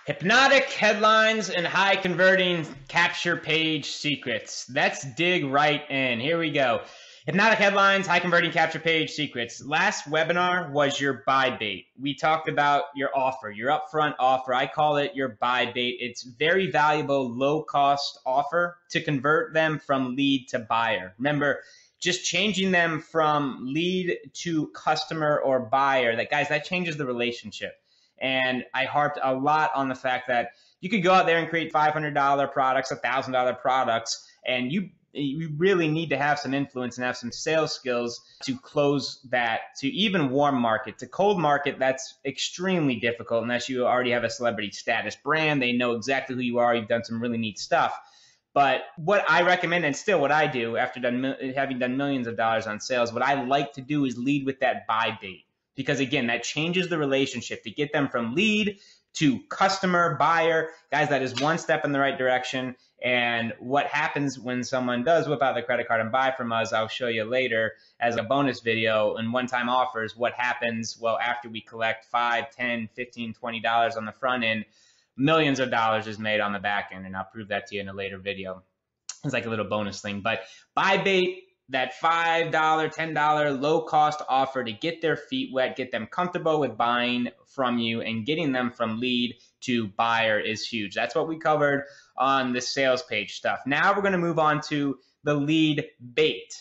Hypnotic headlines and high converting capture page secrets. Let's dig right in. Here we go. Hypnotic headlines, high converting capture page secrets. Last webinar was your buy bait. We talked about your offer, your upfront offer. I call it your buy bait. It's very valuable, low cost offer to convert them from lead to buyer. Remember, just changing them from lead to customer or buyer, that changes the relationship. And I harped a lot on the fact that you could go out there and create $500 products, $1,000 products, and you really need to have some influence and have some sales skills to close that, to even warm market. To cold market, that's extremely difficult unless you already have a celebrity status brand. They know exactly who you are. You've done some really neat stuff. But what I recommend, and still what I do after having done millions of dollars on sales, what I like to do is lead with that buy bait. Because again, that changes the relationship to get them from lead to customer, buyer. Guys, that is one step in the right direction. And what happens when someone does whip out the credit card and buy from us, I'll show you later as a bonus video and one-time offers. What happens, well, after we collect $5, $10, $15, $20 on the front end, millions of dollars is made on the back end. And I'll prove that to you in a later video. It's like a little bonus thing. But buy bait, that $5, $10 low-cost offer to get their feet wet, get them comfortable with buying from you, and getting them from lead to buyer is huge. That's what we covered on the sales page stuff. Now we're going to move on to the lead bait.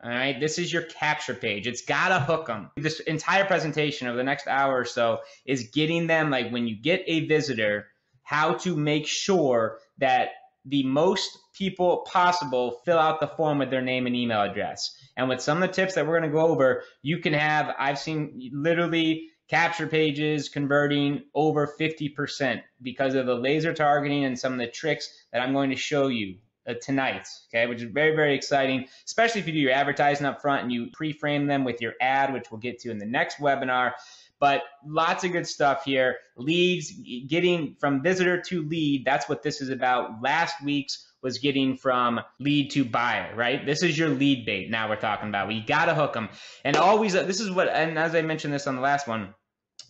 All right, this is your capture page. It's got to hook them. This entire presentation over the next hour or so is getting them, like when you get a visitor, how to make sure that the most people possible fill out the form with their name and email address. And with some of the tips that we're going to go over, you can have, I've seen literally capture pages converting over 50% because of the laser targeting and some of the tricks that I'm going to show you tonight, okay, which is very, very exciting, especially if you do your advertising up front and you pre-frame them with your ad, which we'll get to in the next webinar. But lots of good stuff here. Leads, getting from visitor to lead, that's what this is about. Last week's was getting from lead to buyer, right? This is your lead bait now we're talking about. We got to hook them. And always, this is what, and as I mentioned this on the last one,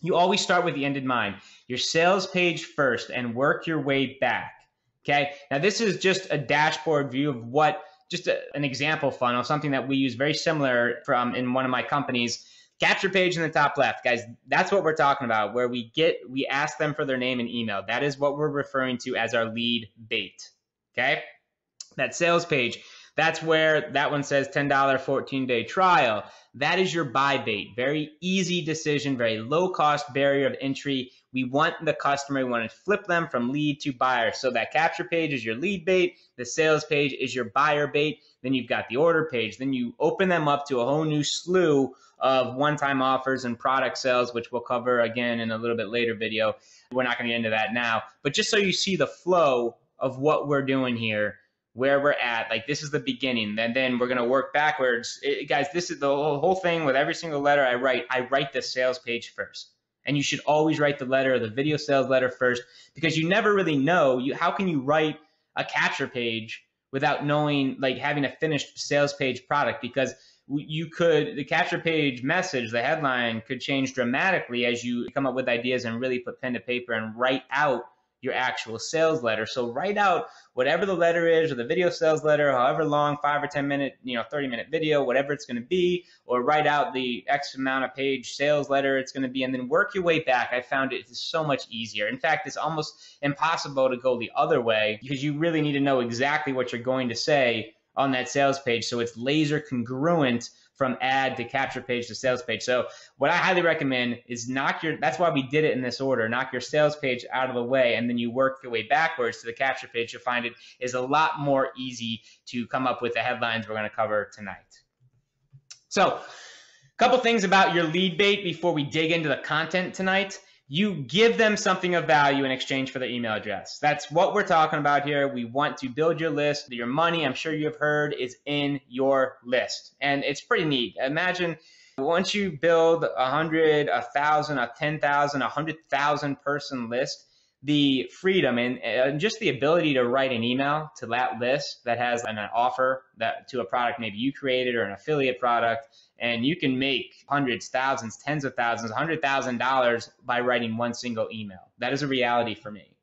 you always start with the end in mind. Your sales page first and work your way back, okay? Now, this is just a dashboard view of what, just an example funnel, something that we use very similar from in one of my companies. Capture page in the top left, guys, that's what we're talking about, where we ask them for their name and email. That is what we're referring to as our lead bait, okay? That sales page, that's where that one says $10 14-day trial. That is your buy bait. Very easy decision, very low cost barrier of entry. We want the customer, we want to flip them from lead to buyer. So that capture page is your lead bait. The sales page is your buyer bait. Then you've got the order page. Then you open them up to a whole new slew of one-time offers and product sales, which we'll cover again in a little bit later video. We're not going to get into that now. But just so you see the flow of what we're doing here, where we're at, like this is the beginning, then we're going to work backwards. Guys, this is the whole thing with every single letter I write the sales page first. And you should always write the letter, the video sales letter first, because you never really know, how can you write a capture page without knowing, like having a finished sales page product? Because the capture page message, the headline could change dramatically as you come up with ideas and really put pen to paper and write out your actual sales letter. So write out whatever the letter is, or the video sales letter, however long, 5 or 10 minute, 30-minute video, whatever it's going to be, or write out the X amount of page sales letter it's going to be, and then work your way back. I found it is so much easier. In fact, it's almost impossible to go the other way because you really need to know exactly what you're going to say on that sales page, so it's laser congruent from ad to capture page to sales page. So what I highly recommend is that's why we did it in this order, knock your sales page out of the way, and then you work your way backwards to the capture page. You'll find it is a lot more easy to come up with the headlines we're going to cover tonight. So a couple things about your lead bait before we dig into the content tonight. You give them something of value in exchange for their email address. That's what we're talking about here. We want to build your list. Your money, I'm sure you have heard, is in your list. And it's pretty neat. Imagine once you build 100, 1,000, a 10,000, 100,000 person list, the freedom and just the ability to write an email to that list that has an offer that to a product maybe you created or an affiliate product, and you can make hundreds, thousands, tens of thousands, $100,000 by writing one single email. That is a reality for me.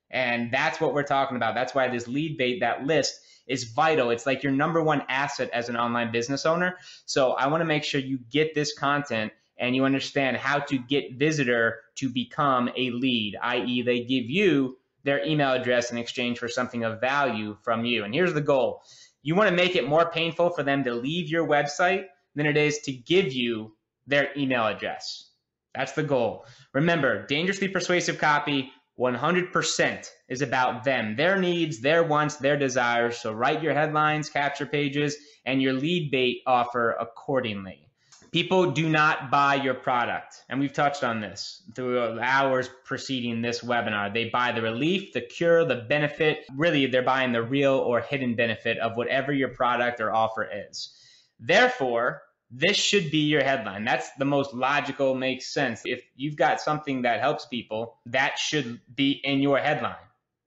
And that's what we're talking about. That's why this lead bait, that list, is vital. It's like your number one asset as an online business owner. So I want to make sure you get this content and you understand how to get visitor to become a lead, i.e. they give you their email address in exchange for something of value from you. And here's the goal. You want to make it more painful for them to leave your website than it is to give you their email address. That's the goal. Remember, dangerously persuasive copy 100% is about them, their needs, their wants, their desires. So write your headlines, capture pages, and your lead bait offer accordingly. People do not buy your product. And we've touched on this through hours preceding this webinar. They buy the relief, the cure, the benefit. Really, they're buying the real or hidden benefit of whatever your product or offer is. Therefore, this should be your headline. That's the most logical, makes sense. If you've got something that helps people, that should be in your headline.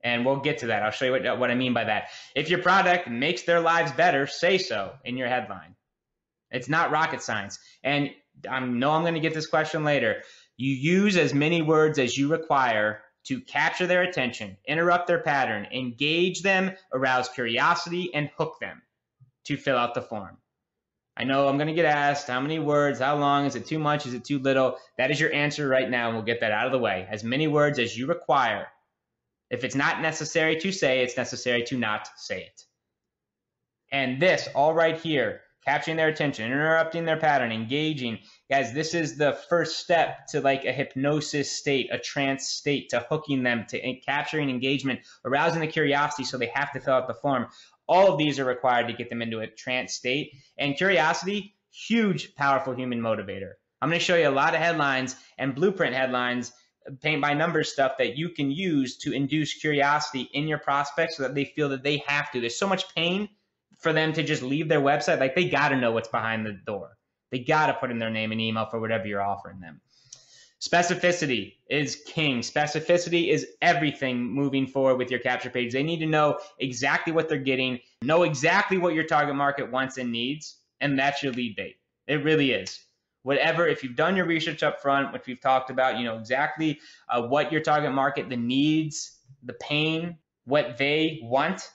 And we'll get to that. I'll show you what I mean by that. If your product makes their lives better, say so in your headline. It's not rocket science. And I know I'm going to get this question later. You use as many words as you require to capture their attention, interrupt their pattern, engage them, arouse curiosity, and hook them to fill out the form. I know I'm going to get asked how many words, how long, is it too much, is it too little? That is your answer right now, and we'll get that out of the way. As many words as you require. If it's not necessary to say, it's necessary to not say it. And this, all right here, capturing their attention, interrupting their pattern, engaging. Guys, this is the first step to like a hypnosis state, a trance state, to hooking them, to capturing engagement, arousing the curiosity so they have to fill out the form. All of these are required to get them into a trance state. And curiosity, huge, powerful human motivator. I'm going to show you a lot of headlines and blueprint headlines, paint by numbers stuff that you can use to induce curiosity in your prospects so that they feel that they have to. There's so much pain for them to just leave their website. Like, they got to know what's behind the door. They got to put in their name and email for whatever you're offering them. Specificity is king. Specificity is everything moving forward with your capture page. They need to know exactly what they're getting, know exactly what your target market wants and needs, and that's your lead bait. It really is. Whatever, if you've done your research up front, which we've talked about, you know exactly what your target market, the needs, the pain, what they want,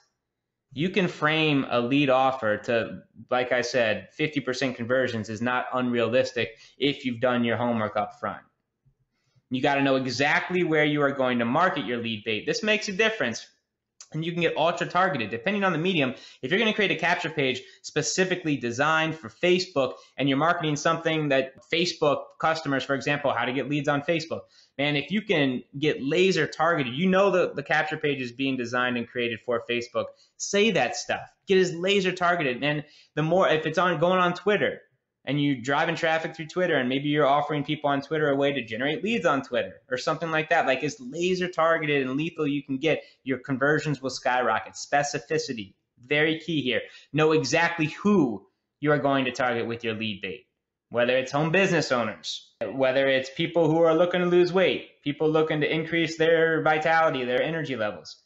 you can frame a lead offer to, like I said, 50% conversions is not unrealistic if you've done your homework up front. You got to know exactly where you are going to market your lead bait. This makes a difference. And you can get ultra targeted depending on the medium. If you're going to create a capture page specifically designed for Facebook and you're marketing something that Facebook customers, for example, how to get leads on Facebook, man, if you can get laser targeted, you know the capture page is being designed and created for Facebook. Say that stuff. Get as laser targeted. And the more, if it's going on Twitter, and you're driving traffic through Twitter, and maybe you're offering people on Twitter a way to generate leads on Twitter or something like that, like as laser targeted and lethal you can get, your conversions will skyrocket. Specificity, very key here. Know exactly who you are going to target with your lead bait, whether it's home business owners, whether it's people who are looking to lose weight, people looking to increase their vitality, their energy levels,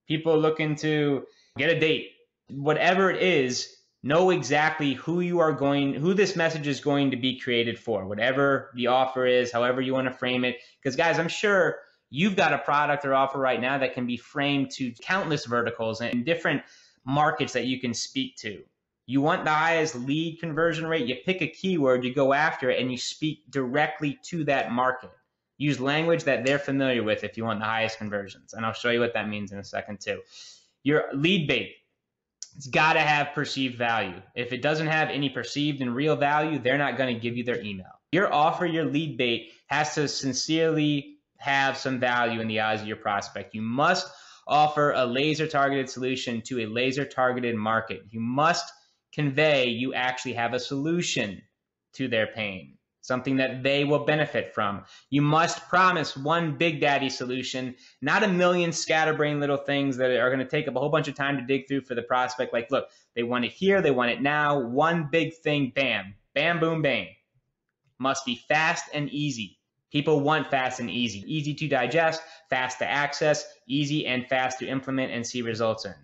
people looking to get a date, whatever it is. Know exactly who this message is going to be created for, whatever the offer is, however you want to frame it. Because guys, I'm sure you've got a product or offer right now that can be framed to countless verticals and different markets that you can speak to. You want the highest lead conversion rate, you pick a keyword, you go after it, and you speak directly to that market. Use language that they're familiar with if you want the highest conversions. And I'll show you what that means in a second too. Your lead bait. It's got to have perceived value. If it doesn't have any perceived and real value, they're not going to give you their email. Your offer, your lead bait, has to sincerely have some value in the eyes of your prospect. You must offer a laser-targeted solution to a laser-targeted market. You must convey you actually have a solution to their pain, something that they will benefit from. You must promise one big daddy solution, not a million scatterbrain little things that are going to take up a whole bunch of time to dig through for the prospect. Like, look, they want it here, they want it now. One big thing, bam, bam, boom, bang. Must be fast and easy. People want fast and easy. Easy to digest, fast to access, easy and fast to implement and see results in.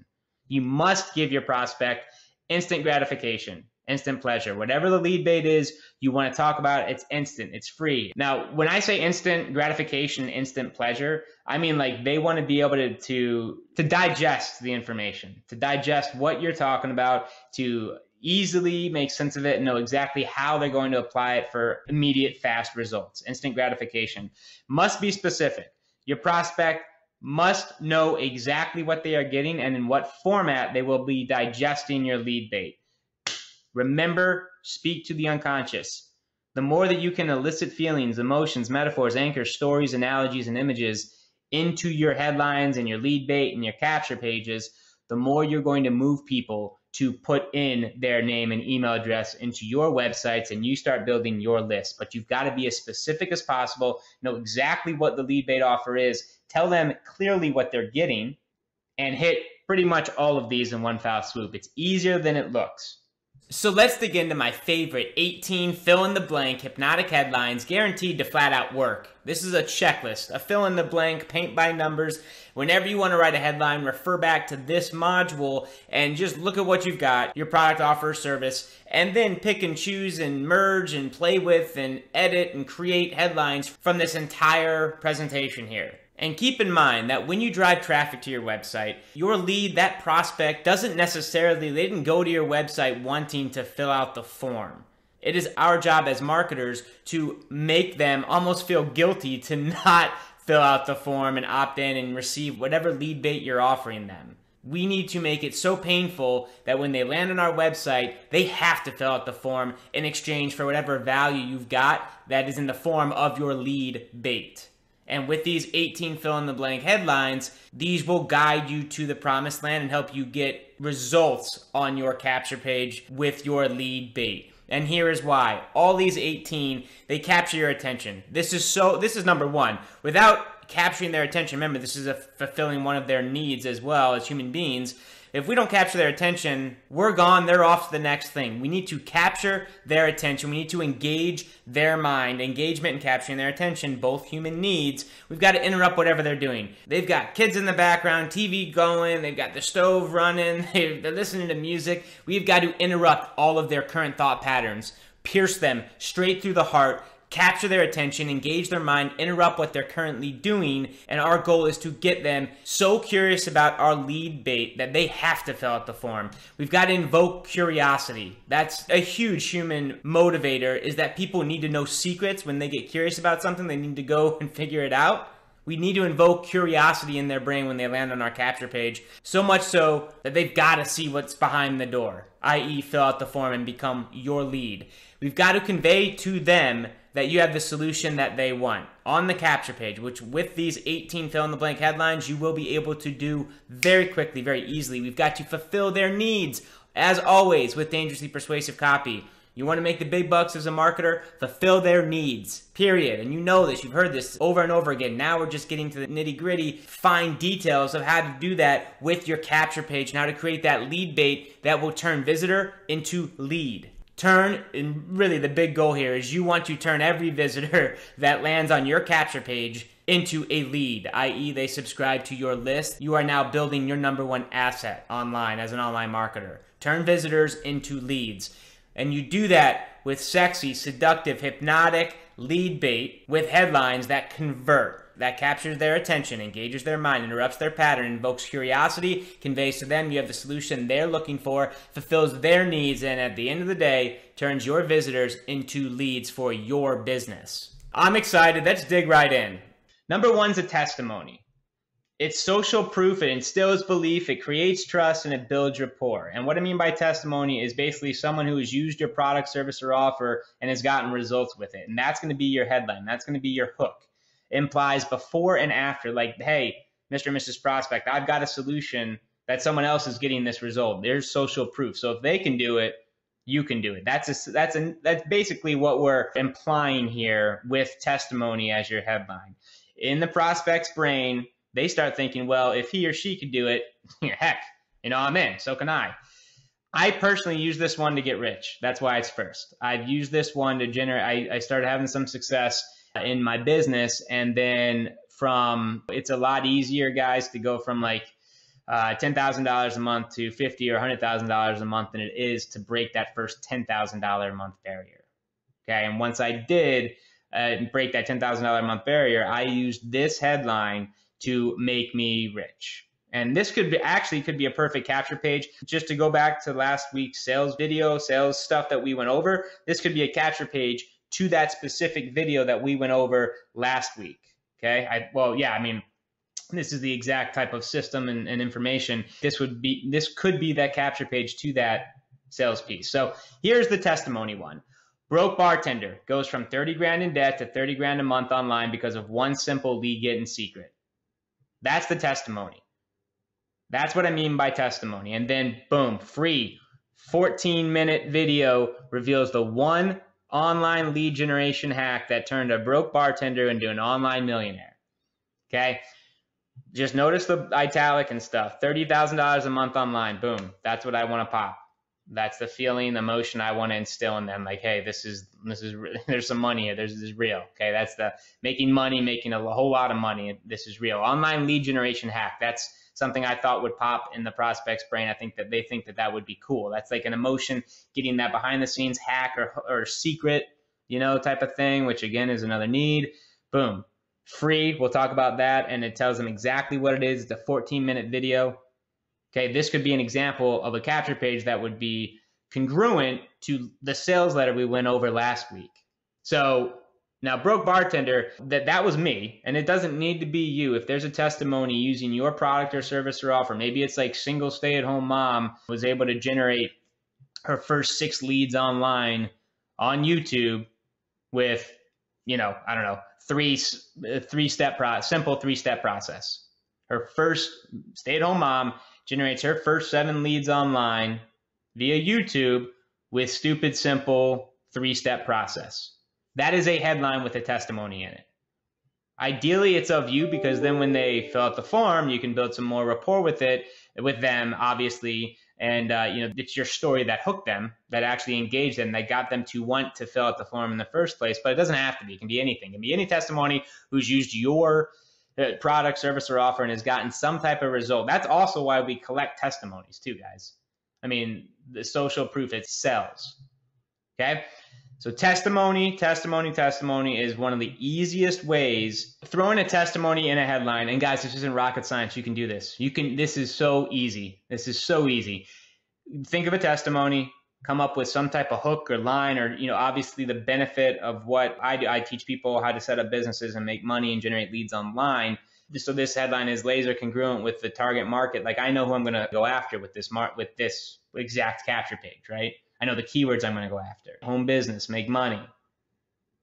You must give your prospect instant gratification, instant pleasure. Whatever the lead bait is you want to talk about, it's instant, it's free. Now, when I say instant gratification, instant pleasure, I mean like they want to be able to digest the information, to digest what you're talking about, to easily make sense of it and know exactly how they're going to apply it for immediate, fast results. Instant gratification. Must be specific. Your prospect must know exactly what they are getting and in what format they will be digesting your lead bait. Remember, speak to the unconscious. The more that you can elicit feelings, emotions, metaphors, anchors, stories, analogies, and images into your headlines and your lead bait and your capture pages, the more you're going to move people to put in their name and email address into your websites, and you start building your list. But you've got to be as specific as possible, know exactly what the lead bait offer is, tell them clearly what they're getting, and hit pretty much all of these in one foul swoop. It's easier than it looks. So let's dig into my favorite 18 fill-in-the-blank hypnotic headlines guaranteed to flat-out work. This is a checklist, a fill-in-the-blank, paint-by-numbers. Whenever you want to write a headline, refer back to this module and just look at what you've got, your product, offer, service, and then pick and choose and merge and play with and edit and create headlines from this entire presentation here. And keep in mind that when you drive traffic to your website, your lead, that prospect, doesn't necessarily, they didn't go to your website wanting to fill out the form. It is our job as marketers to make them almost feel guilty to not fill out the form and opt in and receive whatever lead bait you're offering them. We need to make it so painful that when they land on our website, they have to fill out the form in exchange for whatever value you've got that is in the form of your lead bait. And with these 18 fill-in-the-blank headlines, these will guide you to the promised land and help you get results on your capture page with your lead bait. And here is why. All these 18, they capture your attention. This is number one. Without capturing their attention, remember, this is fulfilling one of their needs as well as human beings. If we don't capture their attention, we're gone, they're off to the next thing. We need to capture their attention. We need to engage their mind. Engagement and capturing their attention, both human needs. We've got to interrupt whatever they're doing. They've got kids in the background, TV going, they've got the stove running, they're listening to music. We've got to interrupt all of their current thought patterns, pierce them straight through the heart, capture their attention, engage their mind, interrupt what they're currently doing, and our goal is to get them so curious about our lead bait that they have to fill out the form. We've got to invoke curiosity. That's a huge human motivator, is that people need to know secrets. When they get curious about something, they need to go and figure it out. We need to invoke curiosity in their brain when they land on our capture page, so much so that they've got to see what's behind the door, i.e. fill out the form and become your lead. We've got to convey to them that you have the solution that they want on the capture page, which with these 18 fill-in-the-blank headlines, you will be able to do very quickly, very easily. We've got to fulfill their needs, as always, with dangerously persuasive copy. You want to make the big bucks as a marketer? Fulfill their needs, period. And you know this. You've heard this over and over again. Now we're just getting to the nitty-gritty, fine details of how to do that with your capture page and how to create that lead bait that will turn visitor into lead. And really the big goal here is you want to turn every visitor that lands on your capture page into a lead, i.e. they subscribe to your list. You are now building your number one asset online as an online marketer. Turn visitors into leads. And you do that with sexy, seductive, hypnotic lead bait with headlines that convert, that captures their attention, engages their mind, interrupts their pattern, invokes curiosity, conveys to them you have the solution they're looking for, fulfills their needs, and at the end of the day, turns your visitors into leads for your business. I'm excited. Let's dig right in. Number one's a testimony. It's social proof, it instills belief, it creates trust, and it builds rapport. And what I mean by testimony is basically someone who has used your product, service, or offer and has gotten results with it. And that's going to be your headline. That's going to be your hook. It implies before and after, like, hey, Mr. and Mrs. Prospect, I've got a solution that someone else is getting this result. There's social proof. So if they can do it, you can do it. That's basically what we're implying here with testimony as your headline. In the prospect's brain, they start thinking, well, if he or she could do it, heck, I'm in. So can I. I personally use this one to get rich. That's why it's first. I've used this one to generate. I started having some success in my business. And then it's a lot easier, guys, to go from like $10,000 a month to $50,000 or $100,000 a month than it is to break that first $10,000 a month barrier. Okay, and once I did break that $10,000 a month barrier, I used this headline to make me rich. And this could be a perfect capture page. Just to go back to last week's sales video, sales stuff that we went over, this could be a capture page to that specific video that we went over last week. Okay, this is the exact type of system and information. This could be that capture page to that sales piece. So here's the testimony one. Broke bartender goes from 30 grand in debt to 30 grand a month online because of one simple lead getting secret. That's the testimony. That's what I mean by testimony. And then boom, free 14-minute video reveals the one online lead generation hack that turned a broke bartender into an online millionaire. Okay. Just notice the italic and stuff. $30,000 a month online. Boom. That's what I want to pop. That's the feeling, the emotion I want to instill in them. Like, hey, this is there's some money here. This is real. Okay. That's the making money, making a whole lot of money. This is real. Online lead generation hack. That's something I thought would pop in the prospect's brain. I think that they think that would be cool. That's like an emotion, getting that behind the scenes hack or secret, type of thing, which again is another need. Boom. Free. We'll talk about that. And it tells them exactly what it is. It's a 14-minute video. Okay. This could be an example of a capture page that would be congruent to the sales letter we went over last week. So now, broke bartender, that was me, and it doesn't need to be you. If there's a testimony using your product or service or offer, maybe it's like single stay-at-home mom was able to generate her first 6 leads online on YouTube with, simple three-step process. Her first stay-at-home mom generates her first 7 leads online via YouTube with stupid, simple 3-step process. That is a headline with a testimony in it. Ideally, it's of you, because then when they fill out the form, you can build some more rapport with them, obviously. And, it's your story that hooked them, that actually engaged them, that got them to want to fill out the form in the first place. But it doesn't have to be. It can be anything. It can be any testimony who's used your product, service, or offer and has gotten some type of result. That's also why we collect testimonies too, guys. I mean, the social proof, it sells. Okay? So testimony is one of the easiest ways. Throwing a testimony in a headline, and guys, this isn't rocket science. You can do this. This is so easy. This is so easy. Think of a testimony, come up with some type of hook or line, or, obviously the benefit of what I do. I teach people how to set up businesses and make money and generate leads online. So this headline is laser congruent with the target market. Like, I know who I'm going to go after with this exact capture page, right? I know the keywords I'm going to go after. Home business, make money,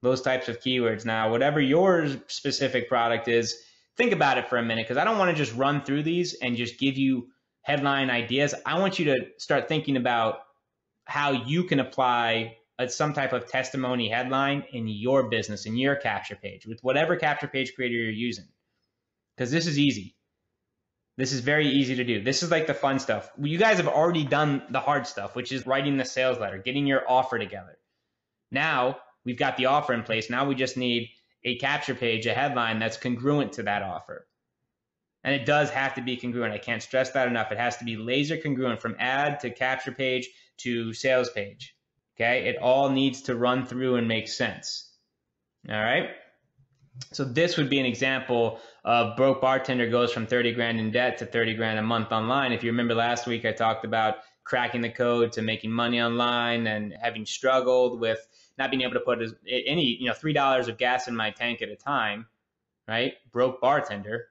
those types of keywords. Now, whatever your specific product is, think about it for a minute, because I don't want to just run through these and just give you headline ideas. I want you to start thinking about how you can apply some type of testimony headline in your business, in your capture page, with whatever capture page creator you're using, because this is easy. This is very easy to do. This is like the fun stuff. You guys have already done the hard stuff, which is writing the sales letter, getting your offer together. Now we've got the offer in place. Now we just need a capture page, a headline that's congruent to that offer. And it does have to be congruent. I can't stress that enough. It has to be laser congruent from ad to capture page to sales page. Okay? It all needs to run through and make sense. All right? So this would be an example of broke bartender goes from 30 grand in debt to 30 grand a month online. If you remember last week, I talked about cracking the code to making money online and having struggled with not being able to put any, $3 of gas in my tank at a time, right? Broke bartender.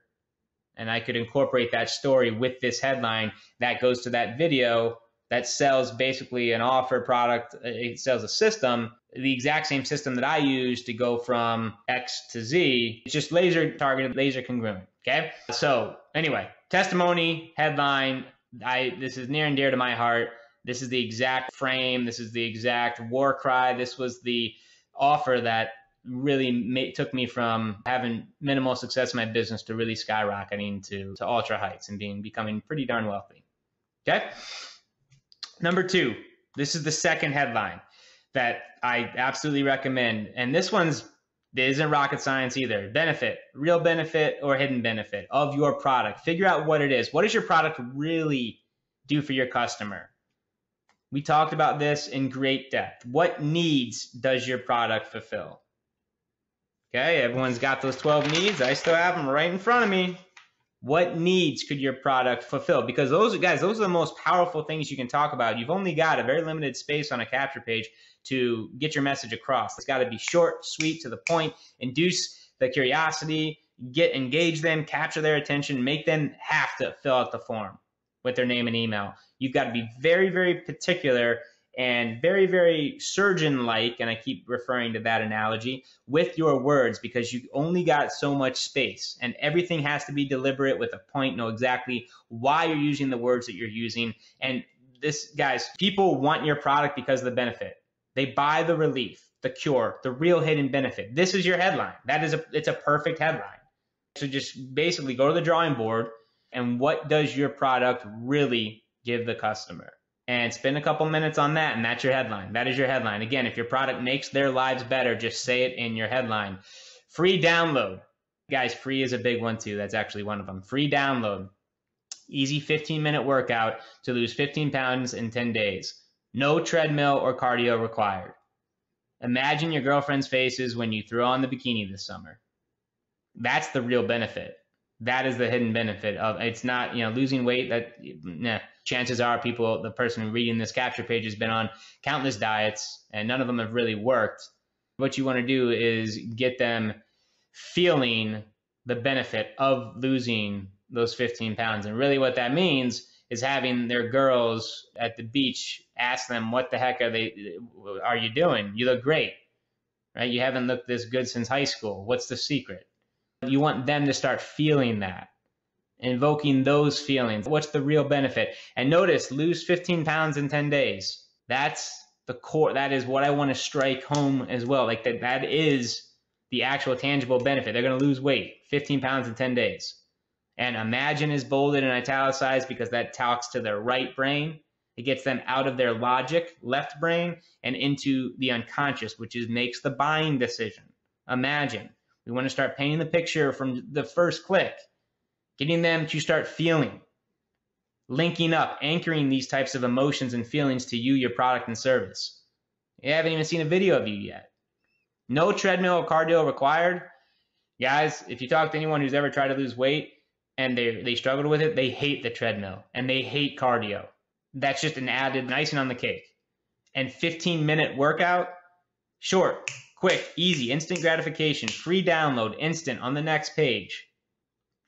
And I could incorporate that story with this headline that goes to that video that sells basically an offer product. It sells a system, the exact same system that I use to go from X to Z. It's just laser targeted, laser congruent. Okay. So anyway, testimony, headline. This is near and dear to my heart. This is the exact frame. This is the exact war cry. This was the offer that really took me from having minimal success in my business to really skyrocketing to ultra heights and becoming pretty darn wealthy. Okay. Number 2, this is the second headline that I absolutely recommend. And this one's This isn't rocket science either. Benefit, real benefit or hidden benefit of your product. Figure out what it is. What does your product really do for your customer? We talked about this in great depth. What needs does your product fulfill? Okay, everyone's got those 12 needs. I still have them right in front of me. What needs could your product fulfill? Because those are the most powerful things you can talk about. You've only got a very limited space on a capture page to get your message across. It's got to be short, sweet, to the point, induce the curiosity, engage them, capture their attention, make them have to fill out the form with their name and email. You've got to be very, very particular and very, very surgeon-like, and I keep referring to that analogy, with your words, because you only got so much space, and everything has to be deliberate with a point, know exactly why you're using the words that you're using. And this, guys, people want your product because of the benefit. They buy the relief, the cure, the real hidden benefit. This is your headline. It's a perfect headline. So just basically go to the drawing board, and what does your product really give the customer? And spend a couple minutes on that, and that's your headline. That is your headline. Again, if your product makes their lives better, just say it in your headline. Free download. Guys, free is a big one too. That's actually one of them. Free download. Easy 15-minute workout to lose 15 pounds in 10 days. No treadmill or cardio required. Imagine your girlfriend's faces when you throw on the bikini this summer. That's the real benefit. That is the hidden benefit of it's not, losing weight. Chances are the person reading this capture page has been on countless diets and none of them have really worked. What you want to do is get them feeling the benefit of losing those 15 pounds. And really what that means is having their girls at the beach ask them, what the heck are you doing? You look great, right? You haven't looked this good since high school. What's the secret? You want them to start feeling that, invoking those feelings. What's the real benefit? And notice, lose 15 pounds in 10 days. That's the core. That is what I want to strike home as well. Like that is the actual tangible benefit. They're going to lose weight, 15 pounds in 10 days. And imagine is bolded and italicized because that talks to their right brain. It gets them out of their logic, left brain, and into the unconscious, which makes the buying decision. Imagine. We want to start painting the picture from the first click, getting them to start feeling, linking up, anchoring these types of emotions and feelings to you, your product and service. You haven't even seen a video of you yet. No treadmill or cardio required. Guys, if you talk to anyone who's ever tried to lose weight and they struggled with it, they hate the treadmill and they hate cardio. That's just an added icing on the cake. And 15-minute workout, short, quick, easy, instant gratification, free download, instant on the next page.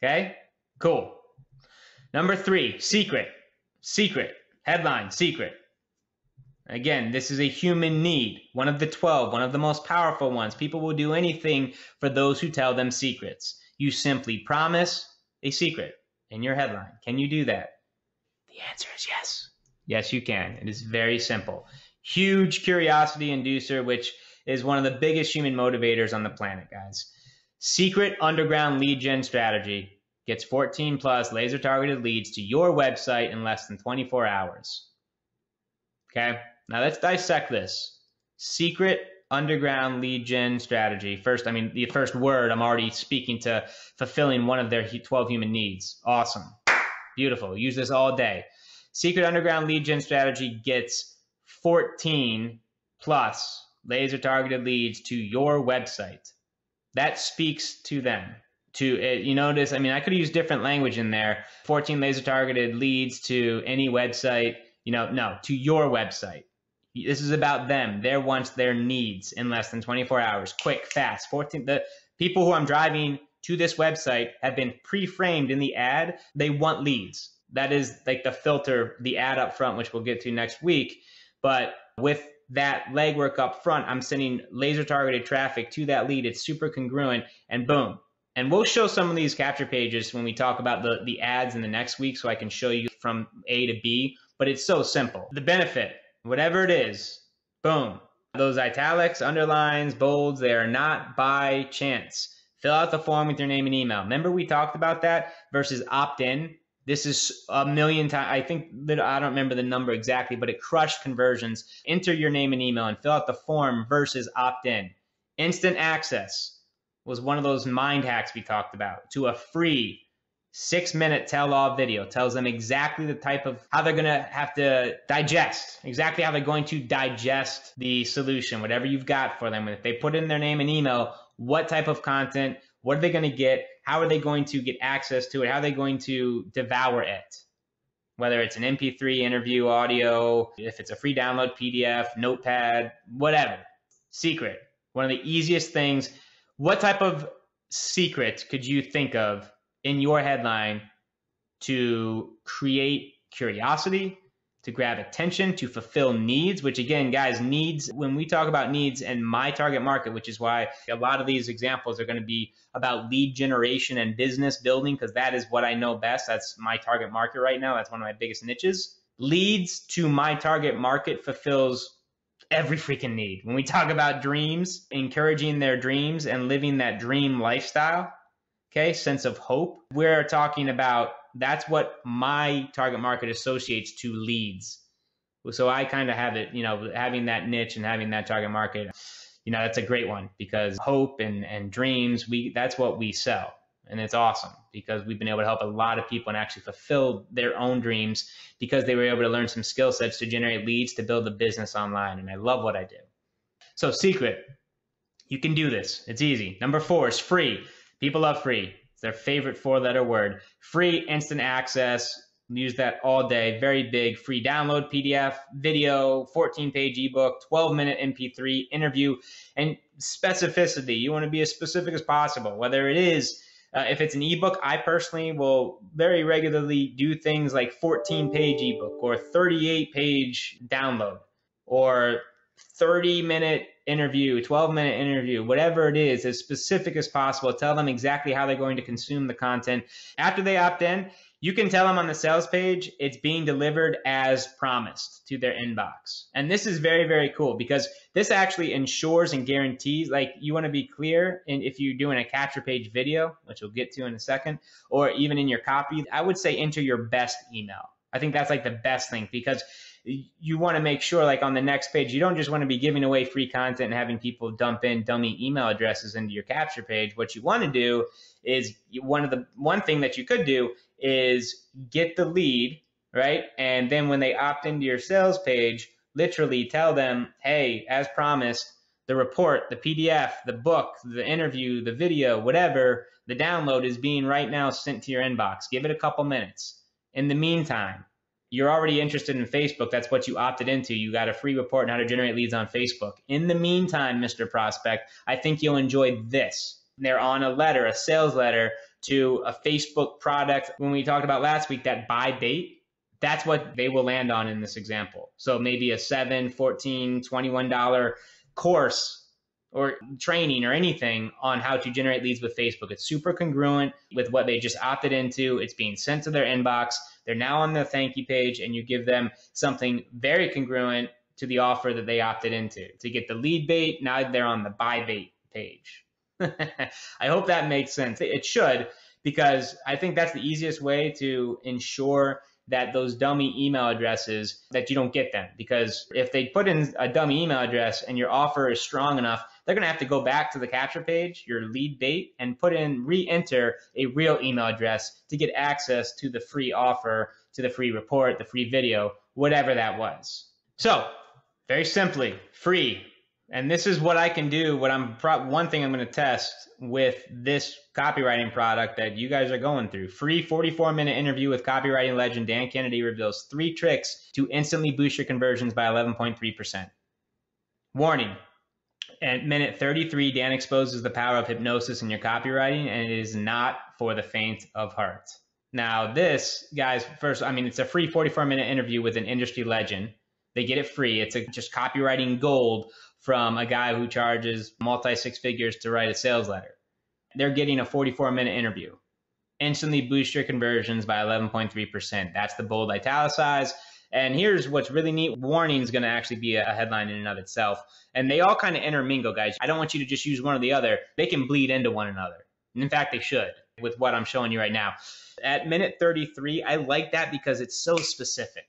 Okay? Cool. Number 3, secret. Secret. Headline, secret. Again, this is a human need. One of the 12, one of the most powerful ones. People will do anything for those who tell them secrets. You simply promise a secret in your headline. Can you do that? The answer is yes. Yes, you can. It is very simple. Huge curiosity inducer, which is one of the biggest human motivators on the planet, guys. Secret underground lead gen strategy gets 14 plus laser targeted leads to your website in less than 24 hours. Okay, now let's dissect this. Secret underground lead gen strategy. First, the first word, I'm already speaking to fulfilling one of their 12 human needs. Awesome. Beautiful. Use this all day. Secret underground lead gen strategy gets 14 plus laser targeted leads to your website. That speaks to them. You notice, I could use different language in there. 14 laser targeted leads to any website, no, to your website. This is about them, their wants, their needs in less than 24 hours. Quick, fast. The people who I'm driving to this website have been pre-framed in the ad. They want leads. That is like the filter, the ad up front, which we'll get to next week. But with that legwork up front, I'm sending laser targeted traffic to that lead. It's super congruent, and boom. And we'll show some of these capture pages when we talk about the ads in the next week, so I can show you from A to B, but it's so simple. The benefit, whatever it is, boom. Those italics, underlines, bolds, they are not by chance. Fill out the form with your name and email. Remember we talked about that versus opt-in? This is a million times. I think that I don't remember the number exactly, but it crushed conversions. Enter your name and email and fill out the form versus opt-in. Instant access. was one of those mind hacks we talked about, to a free 6-minute tell-all video. Tells them exactly the type of how they're going to have to digest, exactly how they're going to digest the solution, whatever you've got for them. And if they put in their name and email, what type of content, what are they going to get, how are they going to get access to it, how are they going to devour it, whether it's an MP3 interview, audio, if it's a free download, PDF, notepad, whatever. Secret, one of the easiest things. What type of secret could you think of in your headline to create curiosity, to grab attention, to fulfill needs, which again, guys, needs, when we talk about needs and my target market, which is why a lot of these examples are going to be about lead generation and business building, because that is what I know best. That's my target market right now. That's one of my biggest niches. Leads to my target market fulfills every freaking need. When we talk about dreams, encouraging their dreams and living that dream lifestyle, okay, sense of hope, we're talking about, that's what my target market associates to leads. So I kind of have it, having that niche and having that target market, that's a great one, because hope and dreams, that's what we sell. And it's awesome because we've been able to help a lot of people and actually fulfill their own dreams because they were able to learn some skill sets to generate leads to build a business online. And I love what I do. So secret, you can do this. It's easy. Number 4 is free. People love free. It's their favorite 4-letter word. Free, instant access. Use that all day. Very big. Free download, PDF, video, 14-page ebook, 12-minute MP3, interview, and specificity. You want to be as specific as possible, whether it is if it's an ebook. I personally will very regularly do things like 14-page ebook or 38-page download or 30-minute interview, 12-minute interview, whatever it is, as specific as possible. Tell them exactly how they're going to consume the content. After they opt in, you can tell them on the sales page it's being delivered as promised to their inbox. And this is very, very cool because this actually ensures and guarantees, like, you want to be clear, and if you're doing a capture page video, which we'll get to in a second, or even in your copy, I would say enter your best email. I think that's like the best thing, because you want to make sure, like, on the next page, you don't just want to be giving away free content and having people dump in dummy email addresses into your capture page. What you want to do is, one thing that you could do is get the lead, right? And then when they opt into your sales page, literally tell them, hey, as promised, the report, the PDF, the book, the interview, the video, whatever, the download is being right now sent to your inbox. Give it a couple minutes. In the meantime, you're already interested in Facebook. That's what you opted into. You got a free report on how to generate leads on Facebook. In the meantime, Mr. Prospect, I think you'll enjoy this. They're on a letter, a sales letter to a Facebook product. When we talked about last week, that buy bait, that's what they will land on in this example. So maybe a $7, $14, $21 course or training or anything on how to generate leads with Facebook. It's super congruent with what they just opted into. It's being sent to their inbox. They're now on the thank you page, and you give them something very congruent to the offer that they opted into. To get the lead bait, now they're on the buy bait page. I hope that makes sense. It should, because I think that's the easiest way to ensure that those dummy email addresses, that you don't get them. Because if they put in a dummy email address and your offer is strong enough, they're going to have to go back to the capture page, your lead bait, and re-enter a real email address to get access to the free offer, to the free report, the free video, whatever that was. So very simply, free. And this is what I can do. One thing I'm going to test with this copywriting product that you guys are going through. Free 44-minute interview with copywriting legend Dan Kennedy reveals 3 tricks to instantly boost your conversions by 11.3%. Warning. At minute 33, Dan exposes the power of hypnosis in your copywriting, and it is not for the faint of heart. Now this, guys, it's a free 44-minute interview with an industry legend. They get it free. It's just copywriting gold from a guy who charges multi-6 figures to write a sales letter. They're getting a 44-minute interview. Instantly boost your conversions by 11.3%. That's the bold italicized. And here's what's really neat. Warning is going to actually be a headline in and of itself. And they all kind of intermingle, guys. I don't want you to just use one or the other. They can bleed into one another. And in fact, they should, with what I'm showing you right now. At minute 33, I like that because it's so specific.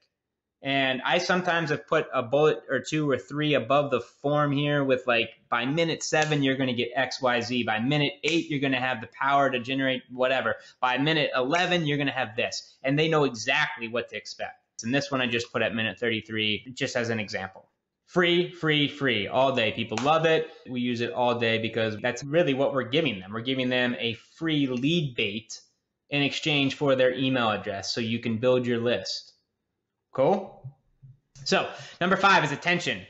And I sometimes have put a bullet or 2 or 3 above the form here with like, by minute 7, you're going to get XYZ. By minute 8, you're going to have the power to generate whatever. By minute 11, you're going to have this. And they know exactly what to expect. And this one I just put at minute 33, just as an example. Free, free, free, all day. People love it. We use it all day because that's really what we're giving them. We're giving them a free lead bait in exchange for their email address so you can build your list. Cool? So, number 5 is attention.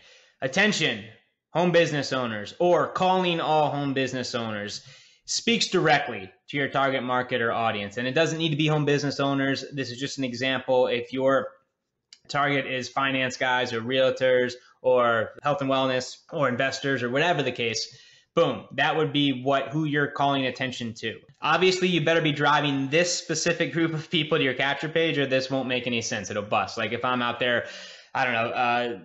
Attention, home business owners, or calling all home business owners, speaks directly to your target market or audience. And it doesn't need to be home business owners. This is just an example. If your target is finance guys or realtors or health and wellness or investors or whatever the case, boom, that would be who you're calling attention to. Obviously, you better be driving this specific group of people to your capture page or this won't make any sense. It'll bust. Like if I'm out there, I don't know,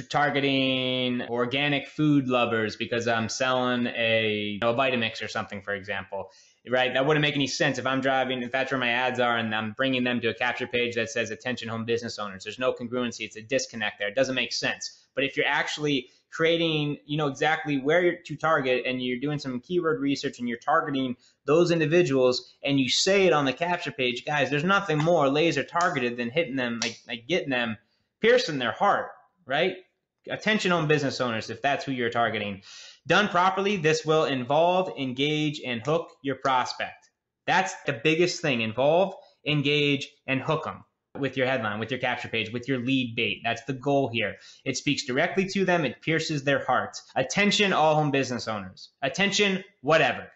targeting organic food lovers because I'm selling a Vitamix or something, for example, right? That wouldn't make any sense if that's where my ads are and I'm bringing them to a capture page that says attention home business owners. There's no congruency. It's a disconnect there. It doesn't make sense. But if you're actually creating, exactly where to target and you're doing some keyword research and you're targeting those individuals and you say it on the capture page, guys, there's nothing more laser targeted than hitting them, like getting them, piercing their heart, right? Attention home business owners, if that's who you're targeting. Done properly, this will involve, engage, and hook your prospect. That's the biggest thing. Involve, engage, and hook them with your headline, with your capture page, with your lead bait. That's the goal here. It speaks directly to them. It pierces their hearts. Attention, all home business owners. Attention, whatever.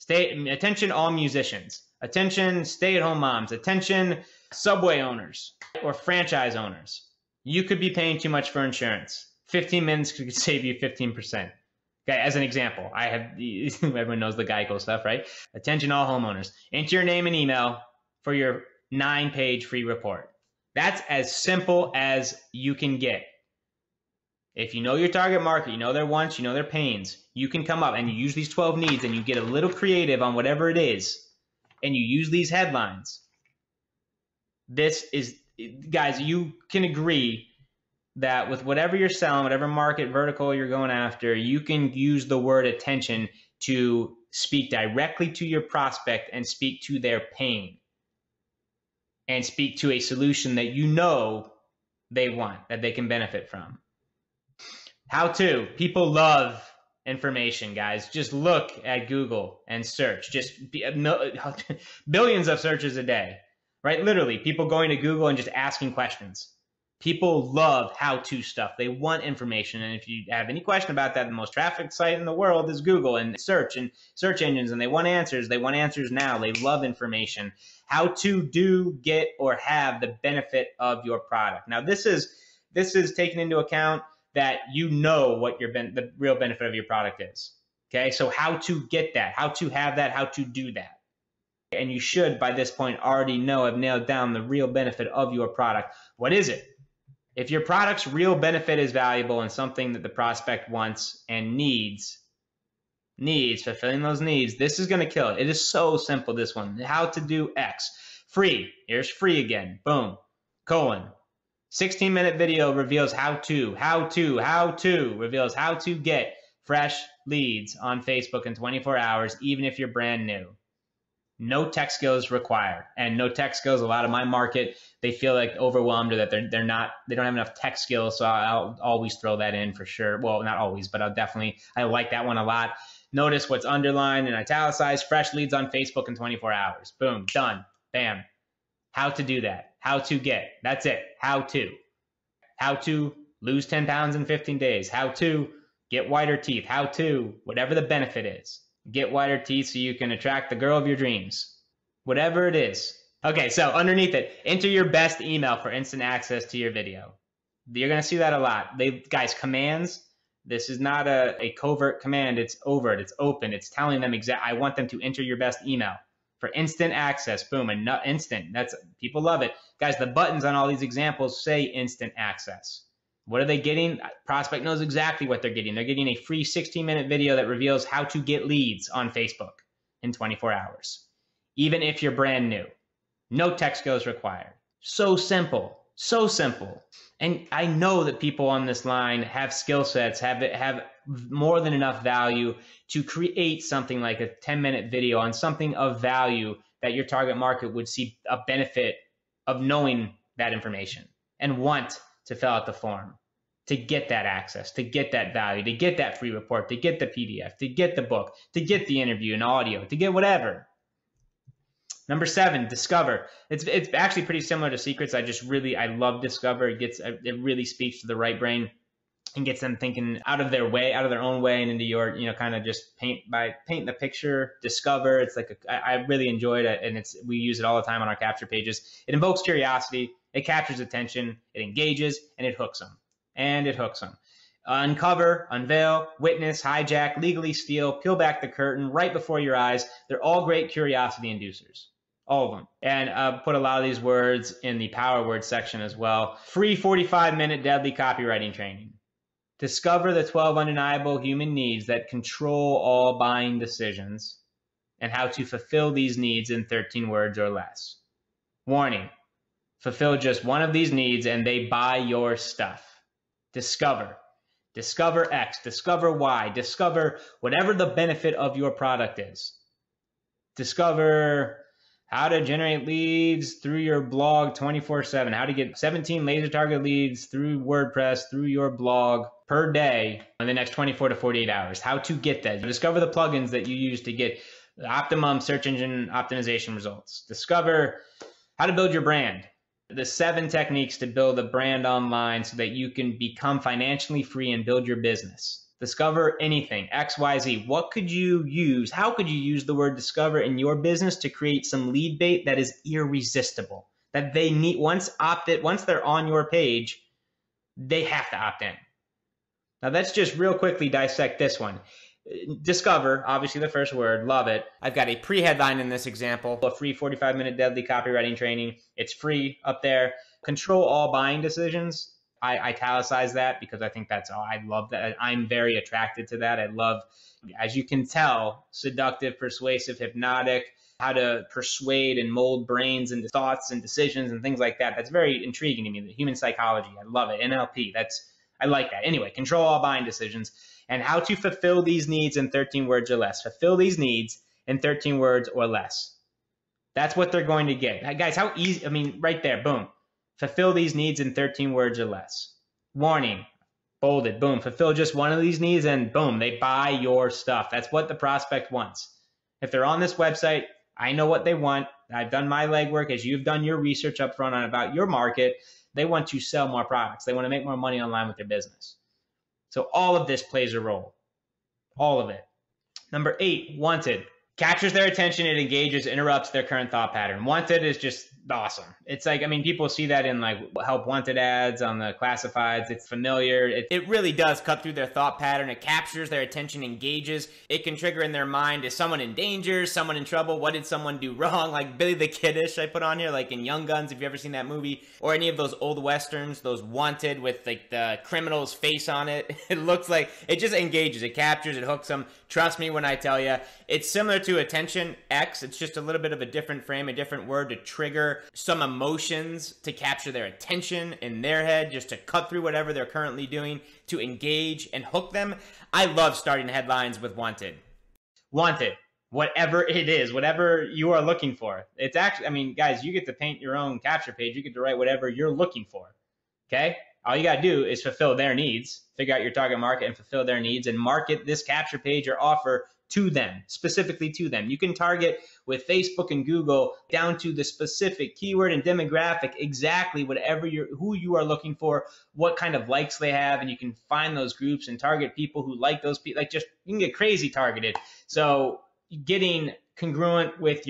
Attention, all musicians. Attention, stay-at-home moms. Attention, Subway owners or franchise owners. You could be paying too much for insurance. 15 minutes could save you 15%. Okay, as an example, everyone knows the Geico stuff, right? Attention, all homeowners. Enter your name and email for your 9-page free report. That's as simple as you can get. If you know your target market, you know their wants, you know their pains, you can come up and you use these 12 needs and you get a little creative on whatever it is, and you use these headlines. This is, guys, you can agree that with whatever you're selling, whatever market vertical you're going after, you can use the word attention to speak directly to your prospect and speak to their pain and speak to a solution that you know they want, that they can benefit from. How to. People love information, guys. Just look at Google and search. Just billions of searches a day, right? Literally, people going to Google and just asking questions. People love how-to stuff. They want information. And if you have any question about that, the most trafficked site in the world is Google and search engines, and they want answers. They want answers now. They love information. How to do, get, or have the benefit of your product. Now, this is taking into account that you know what the real benefit of your product is. Okay, so how to get that, how to have that, how to do that. And you should, by this point, already have nailed down the real benefit of your product. What is it? If your product's real benefit is valuable and something that the prospect wants and needs, fulfilling those needs, this is going to kill it. It is so simple, this one. How to do X. Free. Here's free again. Boom. : 16-minute video reveals how to reveals how to get fresh leads on Facebook in 24 hours, even if you're brand new. No tech skills required. And no tech skills, a lot of my market, they feel like overwhelmed or that they don't have enough tech skills. So I'll always throw that in for sure. Well, not always, but I like that one a lot. Notice what's underlined and italicized: fresh leads on Facebook in 24 hours. Boom, done, bam. How to do that, how to get, that's it. How to lose 10 pounds in 15 days, how to get whiter teeth, how to, whatever the benefit is. Get whiter teeth so you can attract the girl of your dreams. Whatever it is. Okay, so underneath it, enter your best email for instant access to your video. You're going to see that a lot. Guys, commands, this is not a covert command. It's overt. It's open. It's telling them I want them to enter your best email for instant access. Boom, and instant. People love it. Guys, the buttons on all these examples say instant access. What are they getting? Prospect knows exactly what they're getting. They're getting a free 16-minute video that reveals how to get leads on Facebook in 24 hours, even if you're brand new. No tech skills required. So simple. So simple. And I know that people on this line have skill sets, have more than enough value to create something like a 10-minute video on something of value that your target market would see a benefit of knowing that information and want to fill out the form, to get that access, to get that value, to get that free report, to get the PDF, to get the book, to get the interview and audio, to get whatever. Number 7, discover. It's actually pretty similar to secrets. I love discover. It really speaks to the right brain and gets them thinking out of their own way and into your, kind of just paint the picture. Discover. It's like I really enjoyed it, and we use it all the time on our capture pages. It invokes curiosity. It captures attention. It engages, and it hooks them. Uncover, unveil, witness, hijack, legally steal, peel back the curtain right before your eyes. They're all great curiosity inducers. All of them. And put a lot of these words in the power word section as well. Free 45-minute deadly copywriting training. Discover the 12 undeniable human needs that control all buying decisions and how to fulfill these needs in 13 words or less. Warning, fulfill just one of these needs and they buy your stuff. Discover. Discover X, discover Y, discover whatever the benefit of your product is. Discover how to generate leads through your blog 24/7, how to get 17 laser target leads through WordPress, through your blog per day in the next 24 to 48 hours, how to get that. Discover the plugins that you use to get optimum search engine optimization results. Discover how to build your brand. The 7 techniques to build a brand online so that you can become financially free and build your business. Discover anything, X, Y, Z. What could you use? How could you use the word discover in your business to create some lead bait that is irresistible? That they need, once they're on your page, they have to opt in. Now let's just real quickly dissect this one. Discover, obviously the first word, love it. I've got a pre-headline in this example, a free 45-minute deadly copywriting training. It's free up there. Control all buying decisions. I italicize that because I think I love that. I'm very attracted to that. I love, as you can tell, seductive, persuasive, hypnotic, how to persuade and mold brains into thoughts and decisions and things like that. That's very intriguing to me. The human psychology, I love it. NLP, I like that. Anyway, control all buying decisions and how to fulfill these needs in 13 words or less. Fulfill these needs in 13 words or less. That's what they're going to get. Guys, how easy, right there, boom. Fulfill these needs in 13 words or less. Warning, bolded, boom. Fulfill just one of these needs and boom, they buy your stuff. That's what the prospect wants. If they're on this website, I know what they want. I've done my legwork as you've done your research up front on about your market. They want to sell more products. They want to make more money online with their business. So all of this plays a role. All of it. Number 8, wanted. Captures their attention, it engages, interrupts their current thought pattern. Wanted is just awesome. It's like, people see that in like help wanted ads on the classifieds. It's familiar. It really does cut through their thought pattern. It captures their attention, engages. It can trigger in their mind, is someone in danger, someone in trouble? What did someone do wrong? Like Billy the Kiddish I put on here, like in Young Guns, if you've ever seen that movie, or any of those old Westerns, those Wanted with like the criminal's face on it. It looks like, it just engages, it captures, it hooks them. Trust me when I tell you, it's similar to attention X. It's just a little bit of a different frame, a different word to trigger some emotions, to capture their attention in their head, just to cut through whatever they're currently doing, to engage and hook them. I love starting headlines with wanted. Wanted, whatever it is, whatever you are looking for. It's actually, guys, you get to paint your own capture page. You get to write whatever you're looking for, okay? All you got to do is fulfill their needs, figure out your target market and fulfill their needs and market this capture page or offer to them, specifically to them. You can target with Facebook and Google down to the specific keyword and demographic, exactly who you are looking for, what kind of likes they have, and you can find those groups and target people who like those people. You can get crazy targeted. So getting congruent with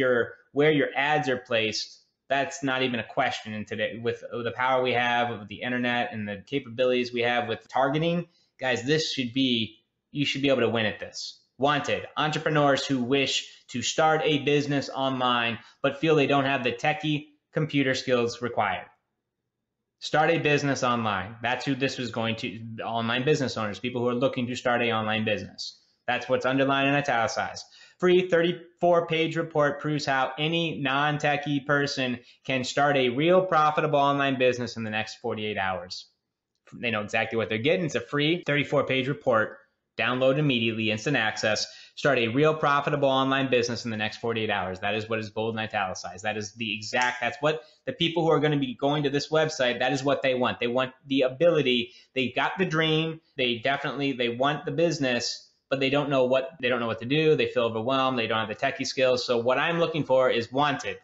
where your ads are placed, that's not even a question in today. With the power we have of the internet and the capabilities we have with targeting, guys, you should be able to win at this. Wanted, entrepreneurs who wish to start a business online but feel they don't have the techie computer skills required. Start a business online. That's who this was going to, online business owners, people who are looking to start an online business. That's what's underlined and italicized. free 34-page report proves how any non-techie person can start a real profitable online business in the next 48 hours. They know exactly what they're getting. It's a free 34-page report. Download immediately, instant access. Start a real profitable online business in the next 48 hours. That is what is bold and italicized. That is the exact, that's what the people who are going to be going to this website, that is what they want. They want the ability. They got the dream. They want the business, but they don't know what to do. They feel overwhelmed. They don't have the techie skills. So what I'm looking for is wanted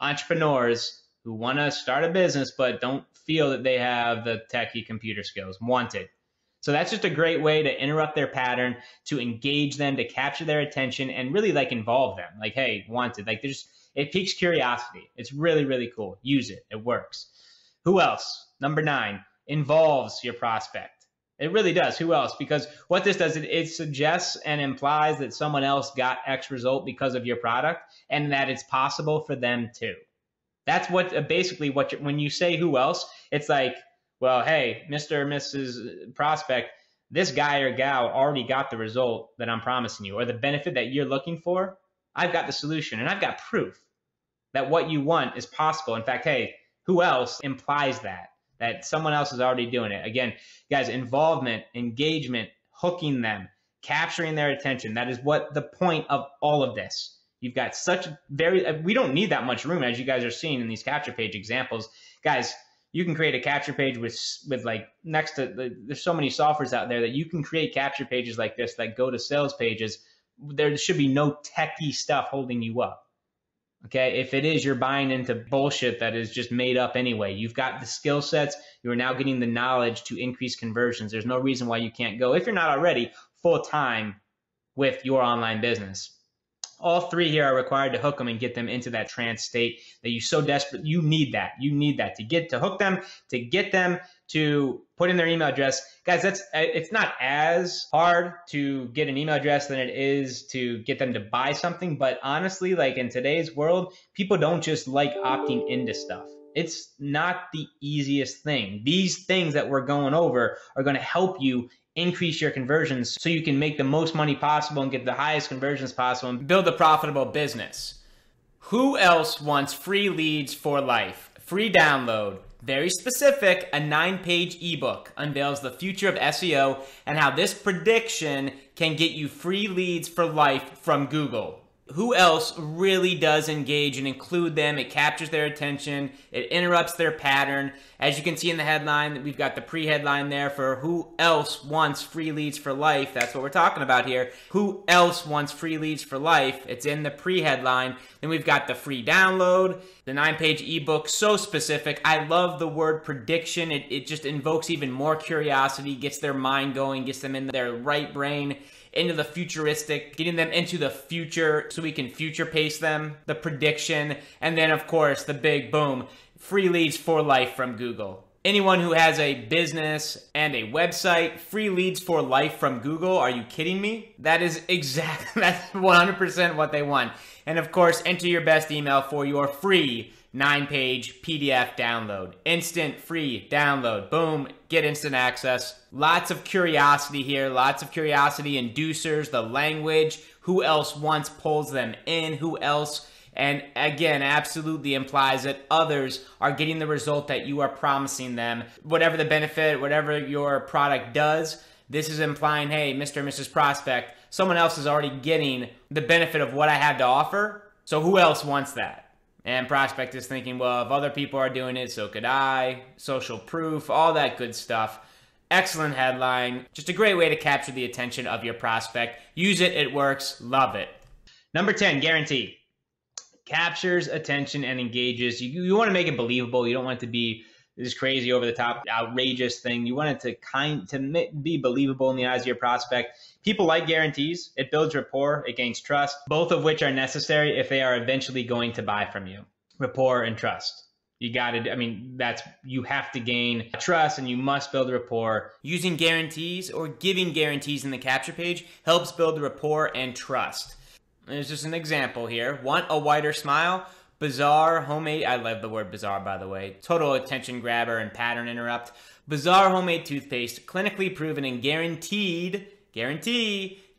entrepreneurs who want to start a business, but don't feel that they have the techie computer skills. Wanted. So that's just a great way to interrupt their pattern, to engage them, to capture their attention, and really like involve them. Like, hey, wanted. Like, it piques curiosity. It's really, really cool. Use it. It works. Who else? Number 9, involves your prospect. It really does. Who else? Because what this does, it suggests and implies that someone else got X result because of your product, and that it's possible for them too. That's what basically when you say who else, it's like, well, hey, Mr. or Mrs. Prospect, this guy or gal already got the result that I'm promising you, or the benefit that you're looking for. I've got the solution, and I've got proof that what you want is possible. In fact, hey, who else implies that someone else is already doing it? Again, guys, involvement, engagement, hooking them, capturing their attention. That is what the point of all of this. You've got we don't need that much room, as you guys are seeing in these capture page examples. Guys, you can create a capture page with like next to there's so many softwares out there that you can create capture pages like this that go to sales pages. There should be no techie stuff holding you up. Okay, if it is, you're buying into bullshit that is just made up anyway. You've got the skill sets. You are now getting the knowledge to increase conversions. There's no reason why you can't go, if you're not already, full time with your online business. All 3 here are required to hook them and get them into that trance state that you so desperate. You need that. You need that to hook them, to get them to put in their email address. Guys, it's not as hard to get an email address than it is to get them to buy something. But honestly, like in today's world, people don't just like opting into stuff. It's not the easiest thing. These things that we're going over are going to help you increase your conversions so you can make the most money possible and get the highest conversions possible and build a profitable business. Who else wants free leads for life? Free download. Very specific, a 9-page ebook unveils the future of SEO and how this prediction can get you free leads for life from Google. Who else really does engage and include them? It captures their attention. It interrupts their pattern. As you can see in the headline, we've got the pre-headline there for who else wants free leads for life. That's what we're talking about here. Who else wants free leads for life? It's in the pre-headline. Then we've got the free download, the 9-page ebook, so specific. I love the word prediction. It just invokes even more curiosity, gets their mind going, gets them in their right brain, into the futuristic, getting them into the future so we can future pace them, the prediction, and then of course the big boom, free leads for life from Google. Anyone who has a business and a website, free leads for life from Google, are you kidding me? That is exactly, that's 100% what they want. And of course, enter your best email for your free 9-page PDF download. Instant free download. Boom. Get instant access. Lots of curiosity here. Lots of curiosity inducers. The language. Who else wants pulls them in? Who else? And again, absolutely implies that others are getting the result that you are promising them. Whatever the benefit, whatever your product does, this is implying, hey, Mr. and Mrs. Prospect, someone else is already getting the benefit of what I have to offer. So who else wants that? And prospect is thinking, well, if other people are doing it, so could I. Social proof, all that good stuff. Excellent headline. Just a great way to capture the attention of your prospect. Use it, it works, love it. Number 10, guarantee. Captures attention and engages. You want to make it believable. You don't want it to be this crazy, over the top, outrageous thing. You want it to be believable in the eyes of your prospect. People like guarantees. It builds rapport. It gains trust, both of which are necessary if they are eventually going to buy from you. Rapport and trust. You got to, you have to gain trust and you must build rapport. Using guarantees or giving guarantees in the capture page helps build rapport and trust. There's just an example here. Want a wider smile? Bizarre homemade, I love the word bizarre, by the way. Total attention grabber and pattern interrupt. Bizarre homemade toothpaste, clinically proven and guaranteed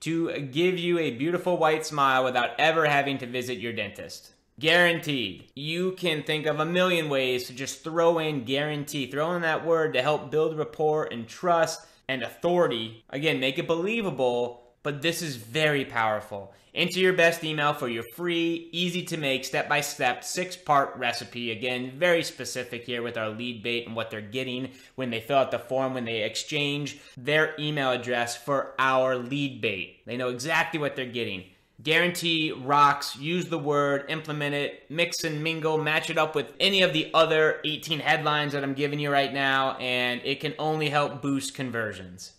to give you a beautiful white smile without ever having to visit your dentist. Guaranteed. You can think of a million ways to just throw in guarantee. Throw in that word to help build rapport and trust and authority. Again, make it believable, but this is very powerful. Enter your best email for your free, easy to make, step-by-step, 6-part recipe. Again, very specific here with our lead bait and what they're getting when they fill out the form, when they exchange their email address for our lead bait. They know exactly what they're getting. Guarantee rocks. Use the word, implement it, mix and mingle, match it up with any of the other 18 headlines that I'm giving you right now, and it can only help boost conversions.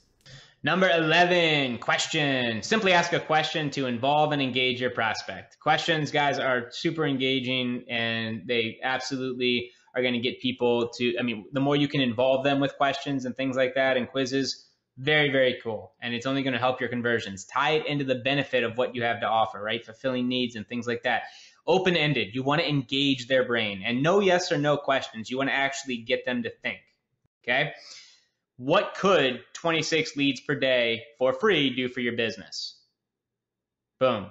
Number 11, question. Simply ask a question to involve and engage your prospect. Questions, guys, are super engaging, and they absolutely are going to get people to, the more you can involve them with questions and things like that and quizzes, very, very cool. And it's only going to help your conversions. Tie it into the benefit of what you have to offer, right? Fulfilling needs and things like that. Open-ended. You want to engage their brain. And no yes or no questions. You want to actually get them to think, okay? What could 26 leads per day for free do for your business? Boom.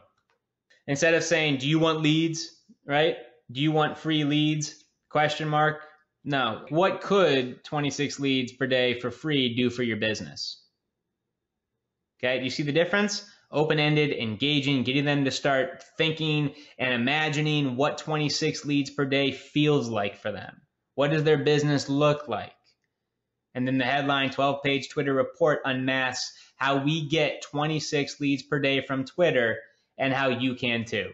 Instead of saying, do you want leads, right? Do you want free leads? Question mark. No. What could 26 leads per day for free do for your business? Okay, do you see the difference? Open-ended, engaging, getting them to start thinking and imagining what 26 leads per day feels like for them. What does their business look like? And then the headline, 12-page Twitter report unmasks how we get 26 leads per day from Twitter and how you can too.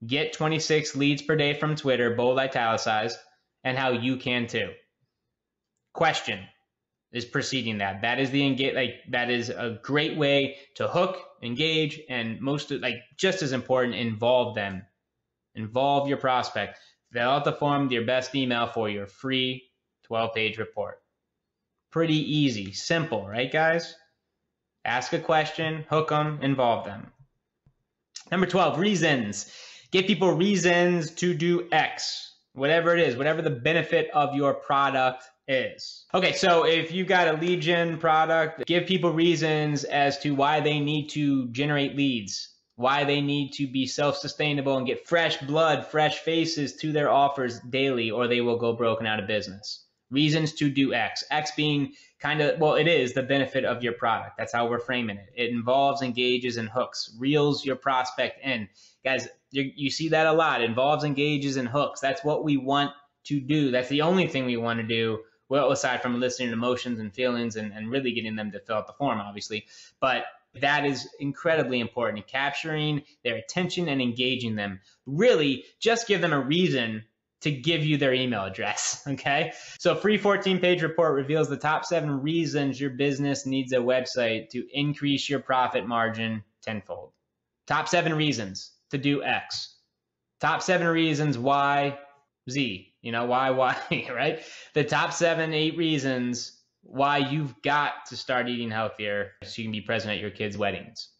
Get 26 leads per day from Twitter, bold italicized, and how you can too. Question is preceding that. That is that is a great way to hook, engage, and just as important, involve them. Involve your prospect. Fill out the form, your best email for your free 12-page report. Pretty easy, simple, right, guys? Ask a question, hook them, involve them. Number 12, reasons. Give people reasons to do X, whatever it is, whatever the benefit of your product is. Okay, so if you've got a lead gen product, give people reasons as to why they need to generate leads, why they need to be self-sustainable and get fresh blood, fresh faces to their offers daily, or they will go broke and out of business. Reasons to do X. X being it is the benefit of your product. That's how we're framing it. It involves, engages, and hooks. Reels your prospect in. Guys, you see that a lot. Involves, engages, and hooks. That's what we want to do. That's the only thing we want to do, well, aside from listening to emotions and feelings and really getting them to fill out the form, obviously. But that is incredibly important. Capturing their attention and engaging them. Really, just give them a reason to give you their email address, okay? So free 14-page report reveals the top 7 reasons your business needs a website to increase your profit margin tenfold. Top 7 reasons to do X. Top 7 reasons why Z, why, right? The top 7, 8 reasons why you've got to start eating healthier so you can be present at your kids' weddings,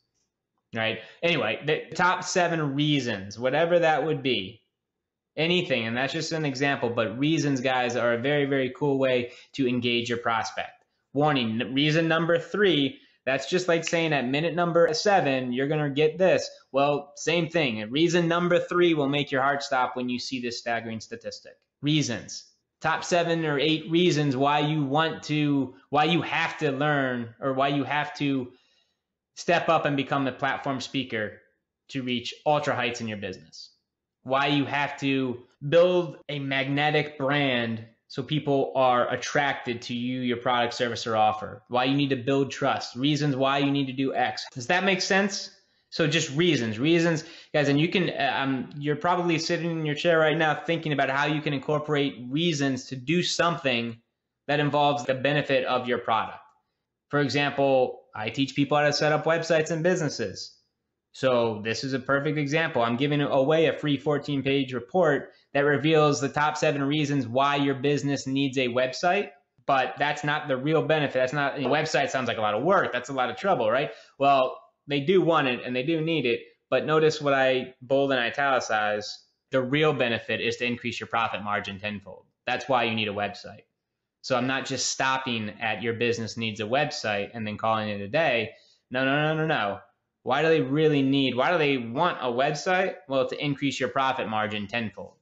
right? Anyway, the top 7 reasons, whatever that would be, anything, and that's just an example, but reasons, guys, are a very, very cool way to engage your prospect. Warning, reason number 3, that's just like saying at minute number 7, you're going to get this. Well, same thing. Reason number 3 will make your heart stop when you see this staggering statistic. Reasons. Top 7 or 8 reasons why you have to learn, or why you have to step up and become a platform speaker to reach ultra heights in your business. Why you have to build a magnetic brand so people are attracted to you, your product, service, or offer. Why you need to build trust. Reasons why you need to do X. Does that make sense? So just reasons, guys, and you can, you're probably sitting in your chair right now thinking about how you can incorporate reasons to do something that involves the benefit of your product. For example, I teach people how to set up websites and businesses. So this is a perfect example. I'm giving away a free 14-page report that reveals the top 7 reasons why your business needs a website, but that's not the real benefit. That's not, a website sounds like a lot of work. That's a lot of trouble, right? Well, they do want it and they do need it, but notice what I bold and italicize. The real benefit is to increase your profit margin tenfold. That's why you need a website. So I'm not just stopping at your business needs a website and then calling it a day. No, no, no, no, no. Why do they really need, why do they want a website? Well, to increase your profit margin tenfold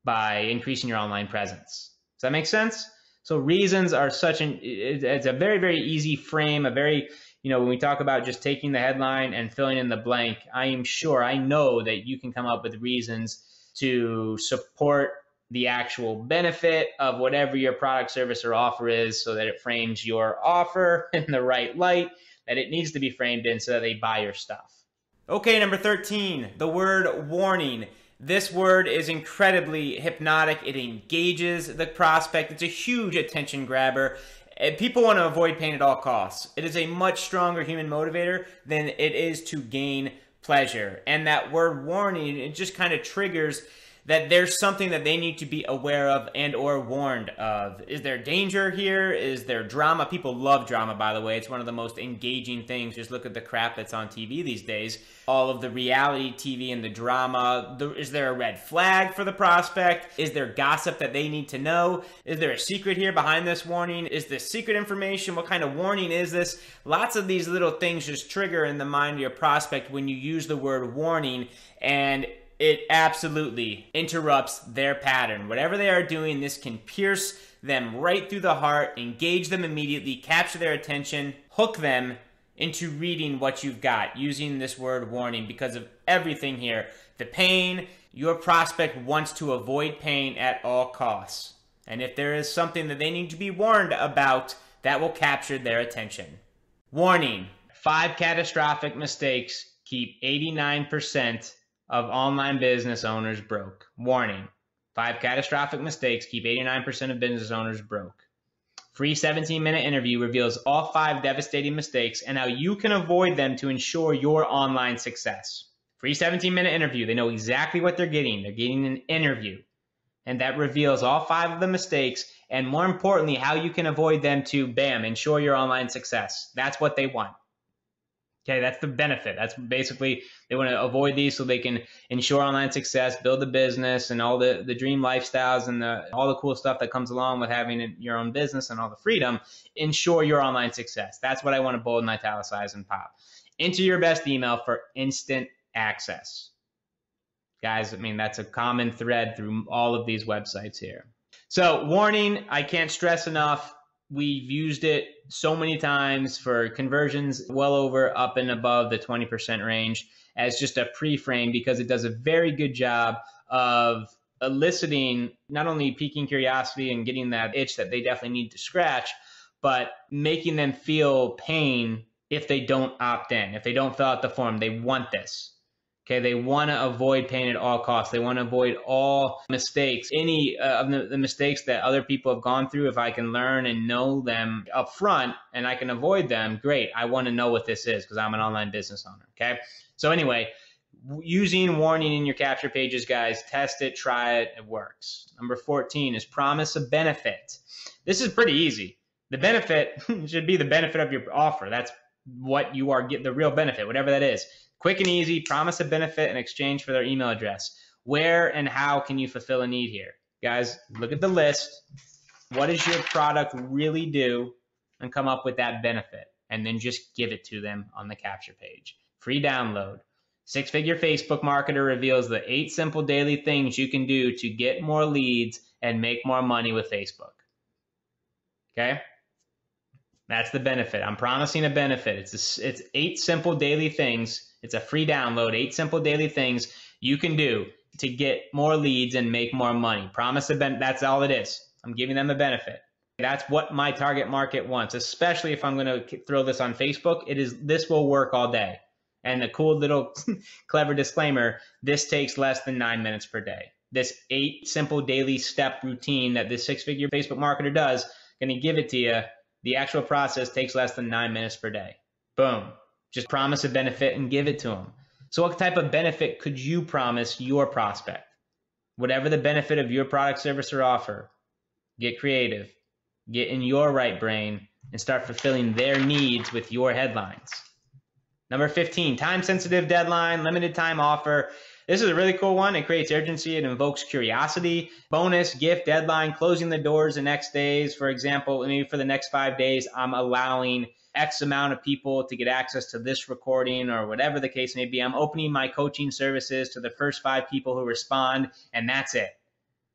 by increasing your online presence. Does that make sense? So reasons are it's a very, very easy frame, a very, when we talk about just taking the headline and filling in the blank, I know that you can come up with reasons to support the actual benefit of whatever your product, service, or offer is, so that it frames your offer in the right light that it needs to be framed in, so that they buy your stuff. Okay, number 13, the word warning. This word is incredibly hypnotic. It engages the prospect. It's a huge attention grabber. People want to avoid pain at all costs. It is a much stronger human motivator than it is to gain pleasure. And that word warning, it just kind of triggers that there's something that they need to be aware of and or warned of. Is there danger here? Is there drama? People love drama, by the way. It's one of the most engaging things. Just look at the crap that's on TV these days. All of the reality TV and the drama. Is there a red flag for the prospect? Is there gossip that they need to know? Is there a secret here behind this warning? Is this secret information? What kind of warning is this? Lots of these little things just trigger in the mind of your prospect when you use the word warning, and it absolutely interrupts their pattern. Whatever they are doing, this can pierce them right through the heart, engage them immediately, capture their attention, hook them into reading what you've got using this word warning because of everything here. The pain, your prospect wants to avoid pain at all costs. And if there is something that they need to be warned about, that will capture their attention. Warning: 5 catastrophic mistakes keep 89% of online business owners broke. Warning: 5 catastrophic mistakes keep 89% of business owners broke. Free 17-minute interview reveals all 5 devastating mistakes and how you can avoid them to ensure your online success. Free 17-minute interview. They know exactly what they're getting. They're getting an interview. And that reveals all 5 of the mistakes, and more importantly, how you can avoid them to, bam, ensure your online success. That's what they want. Okay, that's the benefit. That's basically, they want to avoid these so they can ensure online success, build a business, and all the dream lifestyles and all the cool stuff that comes along with having your own business and all the freedom. Ensure your online success. That's what I want to bold and italicize and pop. Enter your best email for instant access. Guys, I mean, that's a common thread through all of these websites here. So, warning, I can't stress enough. We've used it so many times for conversions well over, up and above the 20% range as just a pre-frame, because it does a very good job of eliciting, not only piquing curiosity and getting that itch that they definitely need to scratch, but making them feel pain if they don't opt in, if they don't fill out the form. They want this. Okay, they want to avoid pain at all costs. They want to avoid all mistakes, any of the mistakes that other people have gone through. If I can learn and know them up front and I can avoid them, great. I want to know what this is because I'm an online business owner, okay? So anyway, using warning in your capture pages, guys, test it, try it, it works. Number 14 is promise a benefit. This is pretty easy. The benefit should be the benefit of your offer. That's what you are getting, the real benefit, whatever that is. Quick and easy, promise a benefit in exchange for their email address. Where and how can you fulfill a need here? Guys, look at the list. What does your product really do? And come up with that benefit. And then just give it to them on the capture page. Free download. 6-Figure Facebook Marketer reveals the 8 simple daily things you can do to get more leads and make more money with Facebook. Okay? That's the benefit. I'm promising a benefit. It's 8 simple daily things. It's a free download, 8 simple daily things you can do to get more leads and make more money. Promise a benefit. That's all it is. I'm giving them a benefit. That's what my target market wants, especially if I'm going to throw this on Facebook. This will work all day. And the cool little clever disclaimer, this takes less than 9 minutes per day. This 8 simple daily step routine that this 6-Figure Facebook Marketer does, going to give it to you. The actual process takes less than 9 minutes per day. Boom. Just promise a benefit and give it to them. So what type of benefit could you promise your prospect? Whatever the benefit of your product, service, or offer, get creative, get in your right brain, and start fulfilling their needs with your headlines. Number 15, time-sensitive deadline, limited time offer. This is a really cool one. It creates urgency. It invokes curiosity. Bonus, gift, deadline, closing the doors the next days. For example, maybe for the next 5 days, I'm allowing X amount of people to get access to this recording or whatever the case may be. I'm opening my coaching services to the first 5 people who respond, and that's it.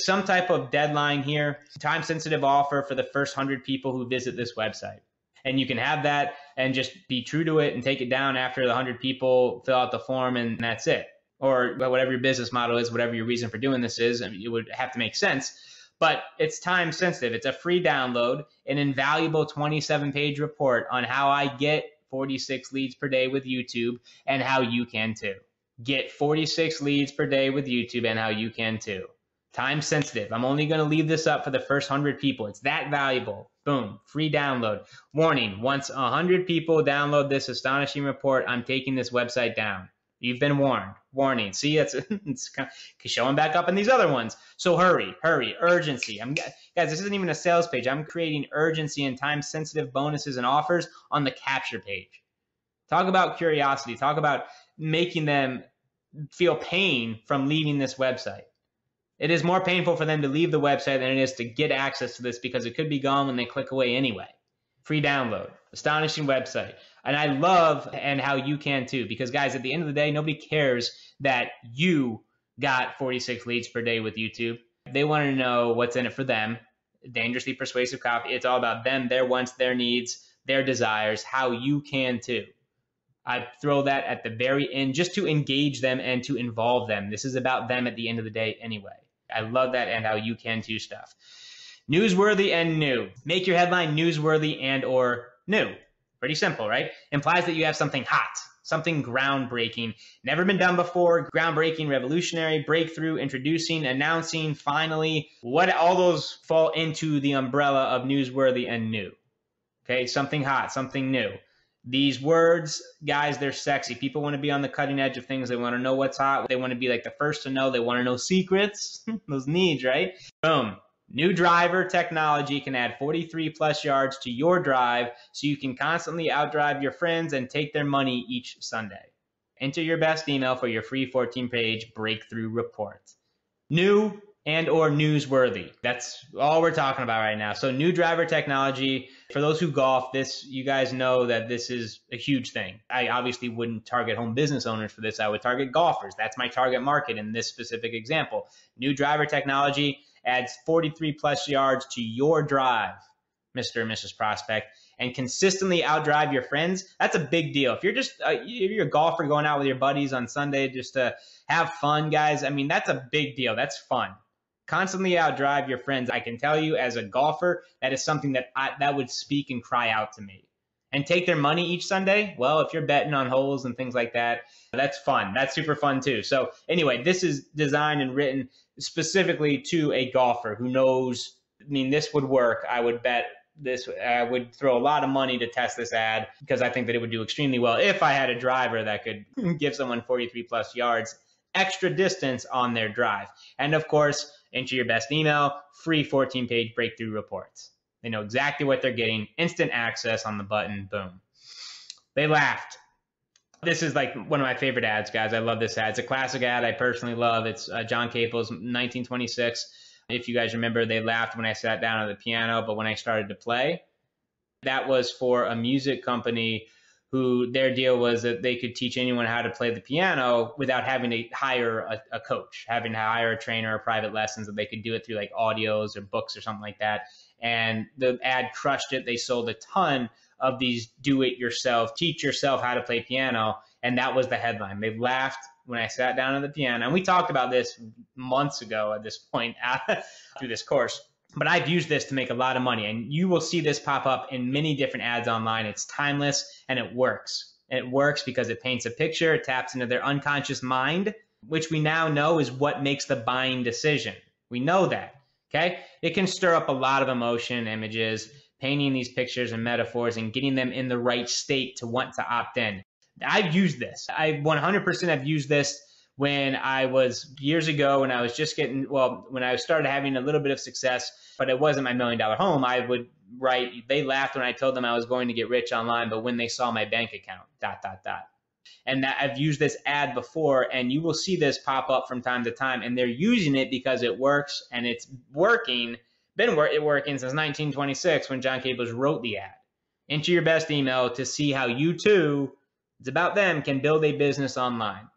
Some type of deadline here, time-sensitive offer for the first 100 people who visit this website. And you can have that and just be true to it and take it down after the 100 people fill out the form, and that's it. Or whatever your business model is, whatever your reason for doing this is, it would have to make sense. But it's time sensitive. It's a free download, an invaluable 27-page report on how I get 46 leads per day with YouTube and how you can too. Get 46 leads per day with YouTube and how you can too. Time sensitive. I'm only going to leave this up for the first 100 people. It's that valuable. Boom, free download. Warning, once 100 people download this astonishing report, I'm taking this website down. You've been warned. Warning. See, it's kind of showing back up in these other ones. So hurry, urgency. Guys, this isn't even a sales page. I'm creating urgency and time-sensitive bonuses and offers on the capture page. Talk about curiosity. Talk about making them feel pain from leaving this website. It is more painful for them to leave the website than it is to get access to this because it could be gone when they click away anyway. Free download. Astonishing website. And I love and how you can too, because guys, at the end of the day, nobody cares that you got 46 leads per day with YouTube. They want to know what's in it for them. Dangerously persuasive copy. It's all about them, their wants, their needs, their desires, how you can too. I throw that at the very end just to engage them and to involve them. This is about them at the end of the day anyway. I love that and how you can too stuff. Newsworthy and new. Make your headline newsworthy and or new. Pretty simple, right? Implies that you have something hot, something groundbreaking, never been done before, groundbreaking, revolutionary, breakthrough, introducing, announcing, finally. What all those fall into the umbrella of newsworthy and new. Okay, something hot, something new. These words, guys, they're sexy. People want to be on the cutting edge of things. They want to know what's hot. They want to be like the first to know. They want to know secrets. Those needs, right? Boom. New driver technology can add 43 plus yards to your drive so you can constantly outdrive your friends and take their money each Sunday. Enter your best email for your free 14-page breakthrough report. New and or newsworthy. That's all we're talking about right now. So new driver technology, for those who golf, this, you guys know that this is a huge thing. I obviously wouldn't target home business owners for this. I would target golfers. That's my target market in this specific example. New driver technology adds 43 plus yards to your drive, Mr. and Mrs. Prospect, and consistently outdrive your friends. That's a big deal. If you're just if you're a golfer going out with your buddies on Sunday just to have fun, guys, I mean, that's a big deal. That's fun. Constantly outdrive your friends. I can tell you as a golfer, that is something that that would speak and cry out to me. And take their money each Sunday? Well, if you're betting on holes and things like that, that's fun. That's super fun too. So anyway, this is designed and written specifically to a golfer who knows, I mean, this would work. I would bet this, I would throw a lot of money to test this ad because I think that it would do extremely well if I had a driver that could give someone 43 plus yards extra distance on their drive. And of course, enter your best email, free 14-page breakthrough reports. They know exactly what they're getting, instant access on the button, boom. They laughed. This is like one of my favorite ads, guys. I love this ad. It's a classic ad I personally love. It's John Caples, 1926. If you guys remember, they laughed when I sat down at the piano, but when I started to play, that was for a music company who their deal was that they could teach anyone how to play the piano without having to hire a coach, having to hire a trainer or private lessons, that they could do it through like audios or books or something like that. And the ad crushed it. They sold a ton of these do-it-yourself, teach yourself how to play piano, and that was the headline. They laughed when I sat down at the piano. And we talked about this months ago at this point through this course. But I've used this to make a lot of money, and you will see this pop up in many different ads online. It's timeless, and it works. And it works because it paints a picture, it taps into their unconscious mind, which we now know is what makes the buying decision. We know that, okay? It can stir up a lot of emotion, images, painting these pictures and metaphors and getting them in the right state to want to opt in. I've used this. I 100% have used this when I was years ago, when I was just getting, well, when I started having a little bit of success, but it wasn't my $1 million home. I would write, they laughed when I told them I was going to get rich online, but when they saw my bank account, ... And that I've used this ad before, and you will see this pop up from time to time, and they're using it because it works, and it's working, been working since 1926 when John Caples wrote the ad. Enter your best email to see how you too, it's about them, can build a business online.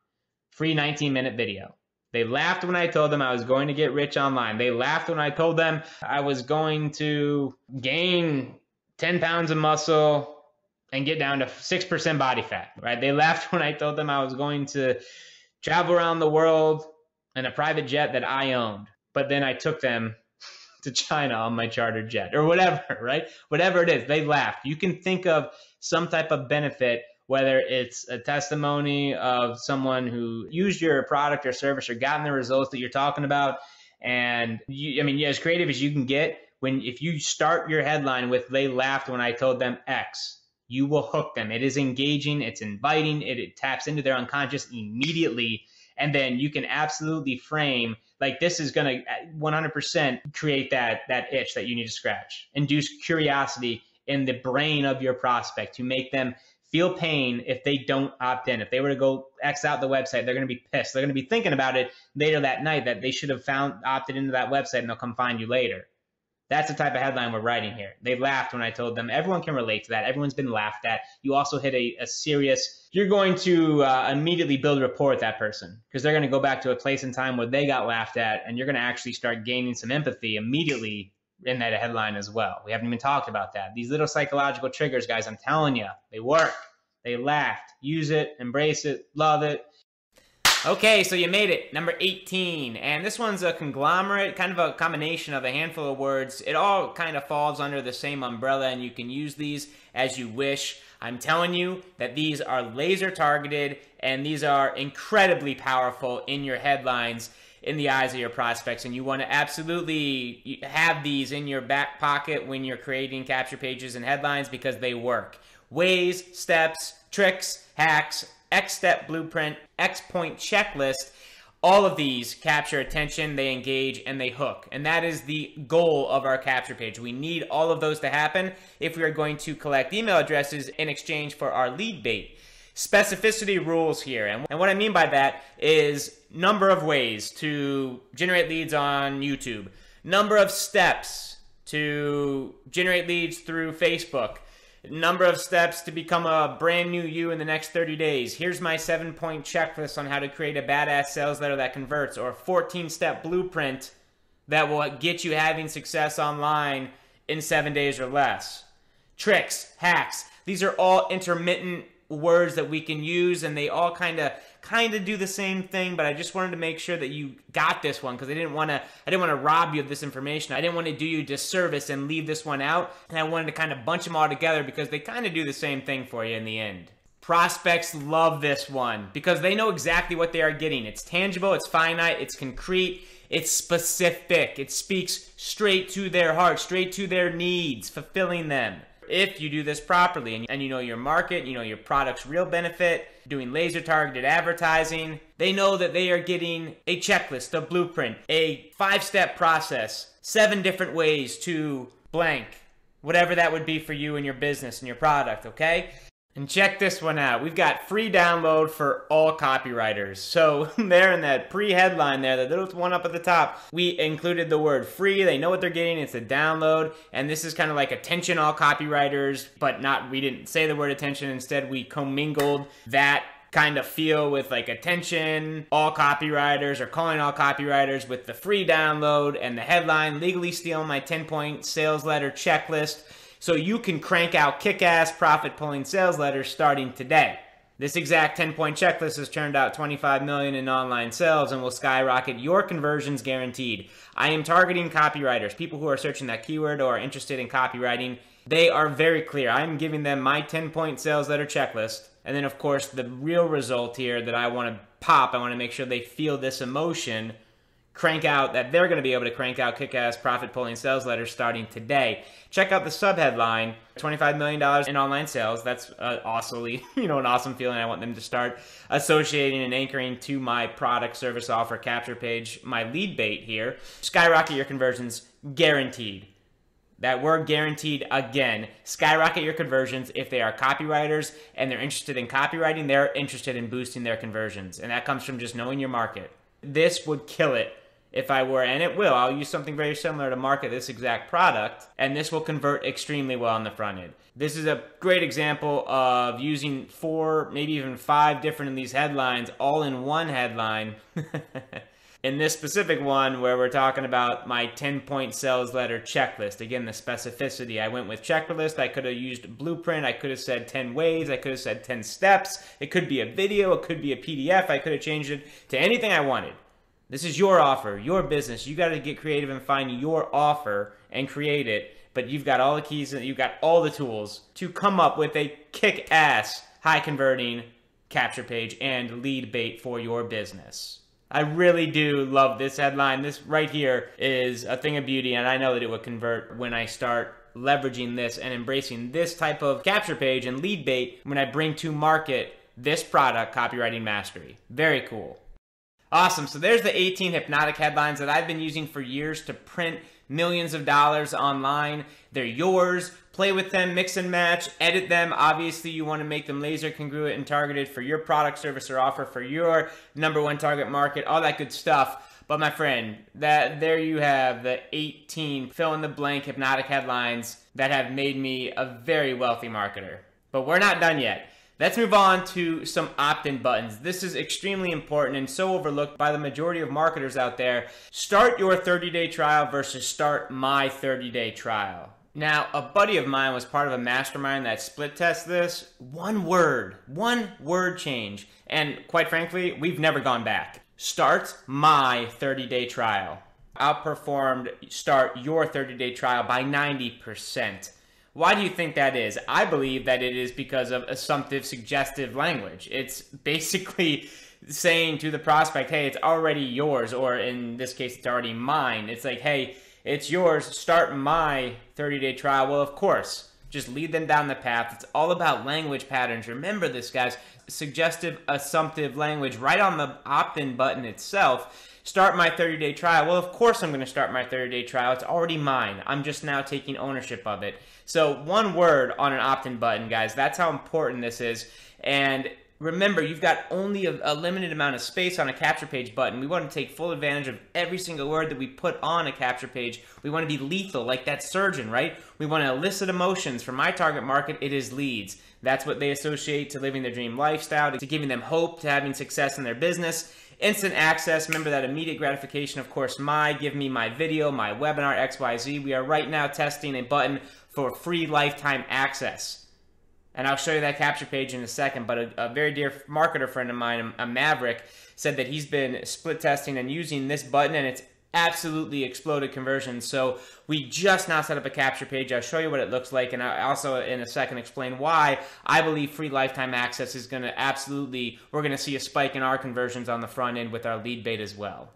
Free 19-minute video. They laughed when I told them I was going to get rich online. They laughed when I told them I was going to gain 10 pounds of muscle and get down to 6% body fat, right? They laughed when I told them I was going to travel around the world in a private jet that I owned. But then I took them to China on my chartered jet or whatever, right? Whatever it is, they laughed. You can think of some type of benefit, whether it's a testimony of someone who used your product or service or gotten the results that you're talking about. And as creative as you can get, if you start your headline with "they laughed when I told them X," you will hook them. It is engaging, it's inviting, it taps into their unconscious immediately. And then you can absolutely frame, like, this is going to 100% create that itch that you need to scratch. Induce curiosity in the brain of your prospect to make them feel pain if they don't opt in. If they were to go X out the website, they're going to be pissed. They're going to be thinking about it later that night, that they should have opted into that website, and they'll come find you later. That's the type of headline we're writing here. They laughed when I told them. Everyone can relate to that. Everyone's been laughed at. You also hit a serious, you're going to immediately build rapport with that person, because they're going to go back to a place in time where they got laughed at, and you're going to actually start gaining some empathy immediately in that headline as well. We haven't even talked about that. These little psychological triggers, guys, I'm telling you, they work. They laughed. Use it, embrace it, love it. Okay, so you made it, number 18, and this one's a conglomerate, kind of a combination of a handful of words. It all kind of falls under the same umbrella, and you can use these as you wish. I'm telling you that these are laser targeted, and these are incredibly powerful in your headlines in the eyes of your prospects, and you want to absolutely have these in your back pocket when you're creating capture pages and headlines, because they work. Ways, steps, tricks, hacks, X-step blueprint, X-point checklist, all of these capture attention, they engage, and they hook. And that is the goal of our capture page. We need all of those to happen if we are going to collect email addresses in exchange for our lead bait. Specificity rules here. And what I mean by that is number of ways to generate leads on YouTube, number of steps to generate leads through Facebook, number of steps to become a brand new you in the next 30 days. Here's my 7-point checklist on how to create a badass sales letter that converts, or a 14-step blueprint that will get you having success online in 7 days or less. Tricks, hacks, these are all intermittent words that we can use, and they all kind of do the same thing, but I just wanted to make sure that you got this one, because I didn't want to rob you of this information. I didn't want to do you a disservice and leave this one out, and I wanted to kind of bunch them all together because they kind of do the same thing for you in the end. Prospects love this one because they know exactly what they are getting. It's tangible, it's finite, it's concrete, it's specific. It speaks straight to their heart, straight to their needs, fulfilling them. If you do this properly and you know your market, you know your product's real benefit, doing laser targeted advertising, they know that they are getting a checklist, a blueprint, a 5-step process, 7 different ways to blank, whatever that would be for you and your business and your product, okay? And check this one out. We've got free download for all copywriters. So there in that pre-headline there, the little one up at the top, we included the word free. They know what they're getting. It's a download. And this is kind of like attention all copywriters, but we didn't say the word attention. Instead, we commingled that kind of feel with like attention all copywriters, or calling all copywriters, with the free download and the headline, legally stealing my 10-point sales letter checklist, so you can crank out kick-ass profit-pulling sales letters starting today. This exact 10-point checklist has turned out $25 million in online sales and will skyrocket your conversions guaranteed. I am targeting copywriters, people who are searching that keyword or are interested in copywriting. They are very clear. I'm giving them my 10-point sales letter checklist. And then, of course, the real result here that I want to pop, I want to make sure they feel this emotion, that they're going to be able to crank out kick-ass profit-pulling sales letters starting today. Check out the subheadline, $25 million in online sales. That's awesomely, an awesome feeling. I want them to start associating and anchoring to my product, service, offer, capture page, my lead bait here. Skyrocket your conversions, guaranteed. That word guaranteed again. Skyrocket your conversions. If they are copywriters and they're interested in copywriting, they're interested in boosting their conversions. And that comes from just knowing your market. This would kill it if I were, and it will. I'll use something very similar to market this exact product, and this will convert extremely well on the front end. This is a great example of using 4, maybe even 5 different of these headlines all in one headline. In this specific one, where we're talking about my 10-point sales letter checklist. Again, the specificity. I went with checklist. I could have used blueprint. I could have said 10 ways. I could have said 10 steps. It could be a video. It could be a PDF. I could have changed it to anything I wanted. This is your offer, your business. You got to get creative and find your offer and create it. But you've got all the keys and you've got all the tools to come up with a kick-ass, high-converting capture page and lead bait for your business. I really do love this headline. This right here is a thing of beauty, and I know that it will convert when I start leveraging this and embracing this type of capture page and lead bait when I bring to market this product, Copywriting Mastery. Very cool. Awesome. So there's the 18 hypnotic headlines that I've been using for years to print millions of dollars online. They're yours. Play with them, mix and match, edit them. Obviously, you want to make them laser congruent and targeted for your product, service, or offer for your #1 target market, all that good stuff. But my friend, there you have the 18 fill-in-the-blank hypnotic headlines that have made me a very wealthy marketer. But we're not done yet. Let's move on to some opt-in buttons. This is extremely important and so overlooked by the majority of marketers out there. Start your 30-day trial versus start my 30-day trial. Now, a buddy of mine was part of a mastermind that split test this. One word change. And quite frankly, we've never gone back. Start my 30-day trial. Outperformed start your 30-day trial by 90%. Why do you think that is? I believe that it is because of assumptive, suggestive language. It's basically saying to the prospect, hey, it's already yours, or in this case, it's already mine. It's like, hey, it's yours, start my 30-day trial. Well, of course, just lead them down the path. It's all about language patterns. Remember this, guys. Suggestive, assumptive language right on the opt-in button itself. Start my 30-day trial. Well, of course I'm going to start my 30-day trial. It's already mine. I'm just now taking ownership of it. So one word on an opt-in button, guys. That's how important this is. And remember, you've got only a limited amount of space on a capture page button. We want to take full advantage of every single word that we put on a capture page. We want to be lethal, like that surgeon, right? We want to elicit emotions. For my target market, it is leads. That's what they associate to living their dream lifestyle, to giving them hope, to having success in their business. Instant access, remember that immediate gratification, of course, give me my video, my webinar, XYZ. We are right now testing a button for free lifetime access. And I'll show you that capture page in a second, but a very dear marketer friend of mine, a Maverick, said that he's been split testing and using this button, and it's absolutely exploded conversions. So we just now set up a capture page. I'll show you what it looks like, and I'll also in a second explain why I believe free lifetime access is going to we're going to see a spike in our conversions on the front end with our lead bait as well.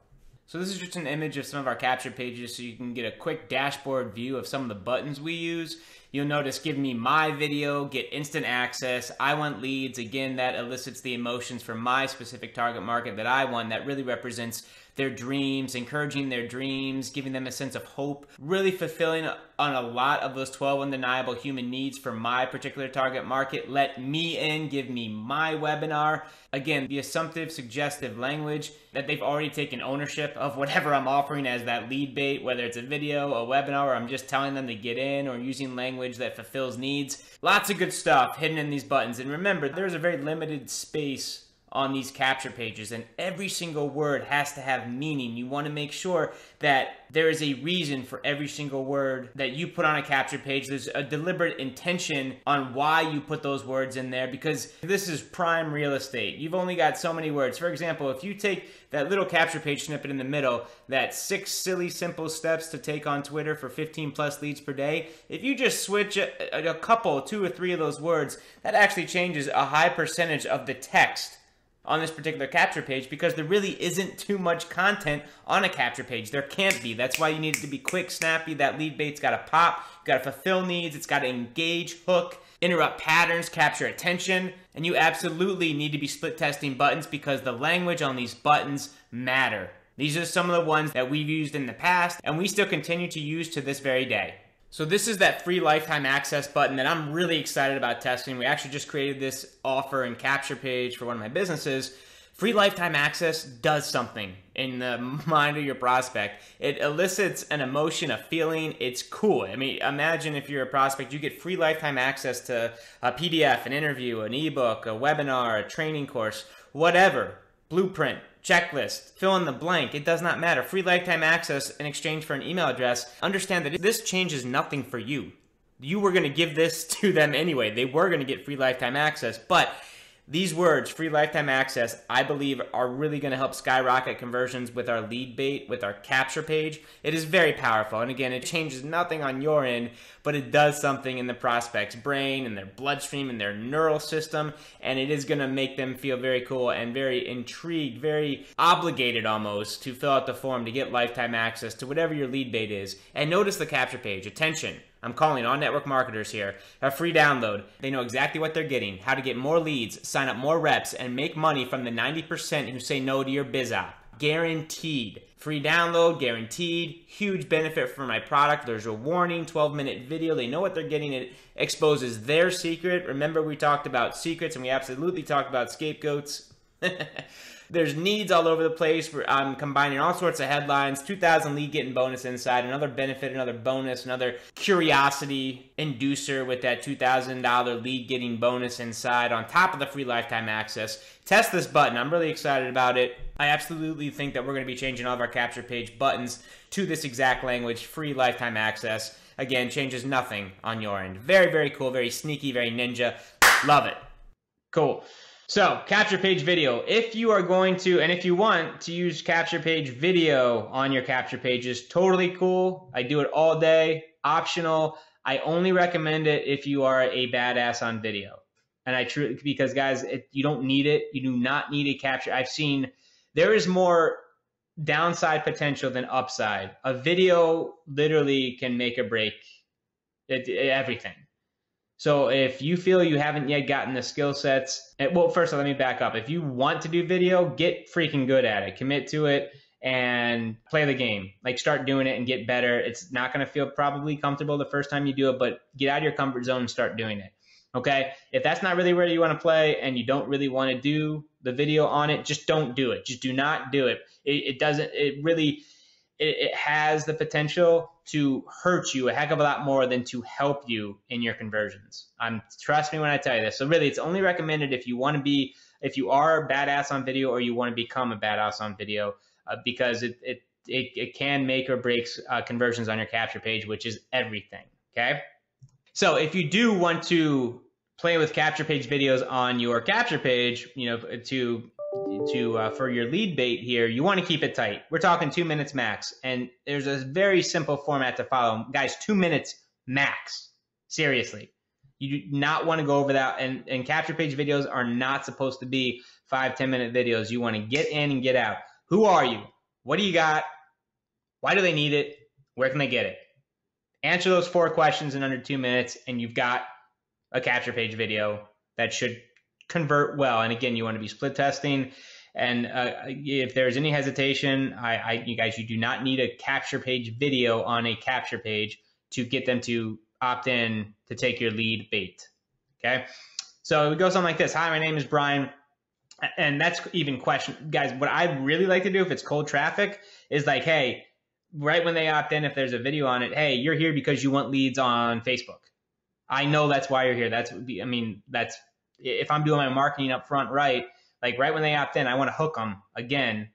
So this is just an image of some of our capture pages so you can get a quick dashboard view of some of the buttons we use. You'll notice give me my video, get instant access, I want leads. Again, that elicits the emotions from my specific target market that I want. That really represents their dreams, encouraging their dreams, giving them a sense of hope, really fulfilling on a lot of those 12 undeniable human needs for my particular target market. Let me in, give me my webinar. Again, the assumptive, suggestive language that they've already taken ownership of whatever I'm offering as that lead bait, whether it's a video, a webinar, or I'm just telling them to get in, or using language that fulfills needs. Lots of good stuff hidden in these buttons. And remember, there's a very limited space on these capture pages, and every single word has to have meaning. You want to make sure that there is a reason for every single word that you put on a capture page. There's a deliberate intention on why you put those words in there, because this is prime real estate. You've only got so many words. For example, if you take that little capture page snippet in the middle, that 6 silly simple steps to take on Twitter for 15 plus leads per day, if you just switch a couple, 2 or 3 of those words, that actually changes a high percentage of the text on this particular capture page, because there really isn't too much content on a capture page. There can't be. That's why you need it to be quick, snappy. That lead bait's got to pop, got to fulfill needs, it's got to engage, hook, interrupt patterns, capture attention, and you absolutely need to be split testing buttons because the language on these buttons matter. These are some of the ones that we've used in the past and we still continue to use to this very day. So this is that free lifetime access button that I'm really excited about testing. We actually just created this offer and capture page for one of my businesses Free lifetime access does something in the mind of your prospect. It elicits an emotion, a feeling. It's cool. I mean, imagine if you're a prospect, you get free lifetime access to a PDF, an interview, an ebook, a webinar, a training course, whatever, blueprint, checklist, fill in the blank. It does not matter. Free lifetime access in exchange for an email address. Understand that this changes nothing for you. You were going to give this to them anyway. They were going to get free lifetime access, but these words, free lifetime access, I believe are really going to help skyrocket conversions with our lead bait, with our capture page. It is very powerful. And again, it changes nothing on your end, but it does something in the prospect's brain and their bloodstream and their neural system. And it is going to make them feel very cool and very intrigued, very obligated almost to fill out the form to get lifetime access to whatever your lead bait is. And notice the capture page. Attention. I'm calling all network marketers here. A free download. They know exactly what they're getting, how to get more leads, sign up more reps, and make money from the 90% who say no to your biz app. Guaranteed. Free download, guaranteed. Huge benefit for my product. There's a warning, 12-minute video. They know what they're getting. It exposes their secret. Remember, we talked about secrets, and we absolutely talked about scapegoats. There's needs all over the place. I'm combining all sorts of headlines, 2,000 lead getting bonus inside, another benefit, another bonus, another curiosity inducer with that $2,000 lead getting bonus inside on top of the free lifetime access. Test this button. I'm really excited about it. I absolutely think that we're going to be changing all of our capture page buttons to this exact language, free lifetime access. Again, changes nothing on your end. Very, very cool, very sneaky, very ninja. Love it. Cool. So, capture page video. If you are going to, and if you want to use capture page video on your capture pages, totally cool. I do it all day, optional. I only recommend it if you are a badass on video. And I truly, because guys, you don't need it. You do not need a capture. I've seen there is more downside potential than upside. A video literally can make or break everything. So if you feel you haven't yet gotten the skill sets, well, first of all, let me back up. If you want to do video, get freaking good at it. Commit to it and play the game. Like, start doing it and get better. It's not going to feel probably comfortable the first time you do it, but get out of your comfort zone and start doing it. Okay? If that's not really where you want to play and you don't really want to do the video on it, just don't do it. Just do not do it. It has the potential to hurt you a heck of a lot more than to help you in your conversions. Trust me when I tell you this. So really, it's only recommended if you want to be, if you are a badass on video or you want to become a badass on video, because it can make or break conversions on your capture page, which is everything. Okay. So if you do want to play with capture page videos on your capture page, for your lead bait here, you want to keep it tight. We're talking 2 minutes max, and there's a very simple format to follow. Guys, 2 minutes max. Seriously. You do not want to go over that, and capture page videos are not supposed to be 5-10 minute videos. You want to get in and get out. Who are you? What do you got? Why do they need it? Where can they get it? Answer those 4 questions in under 2 minutes, and you've got a capture page video that should convert well. And again, you want to be split testing. And if there's any hesitation, you guys, you do not need a capture page video on a capture page to get them to opt in to take your lead bait. Okay. So it goes on like this. Hi, my name is Brian. And that's even question. Guys, what I really like to do if it's cold traffic is like, hey, right when they opt in, if there's a video on it, hey, you're here because you want leads on Facebook. I know that's why you're here. That's if I'm doing my marketing up front, right? Like right when they opt in, I want to hook them again,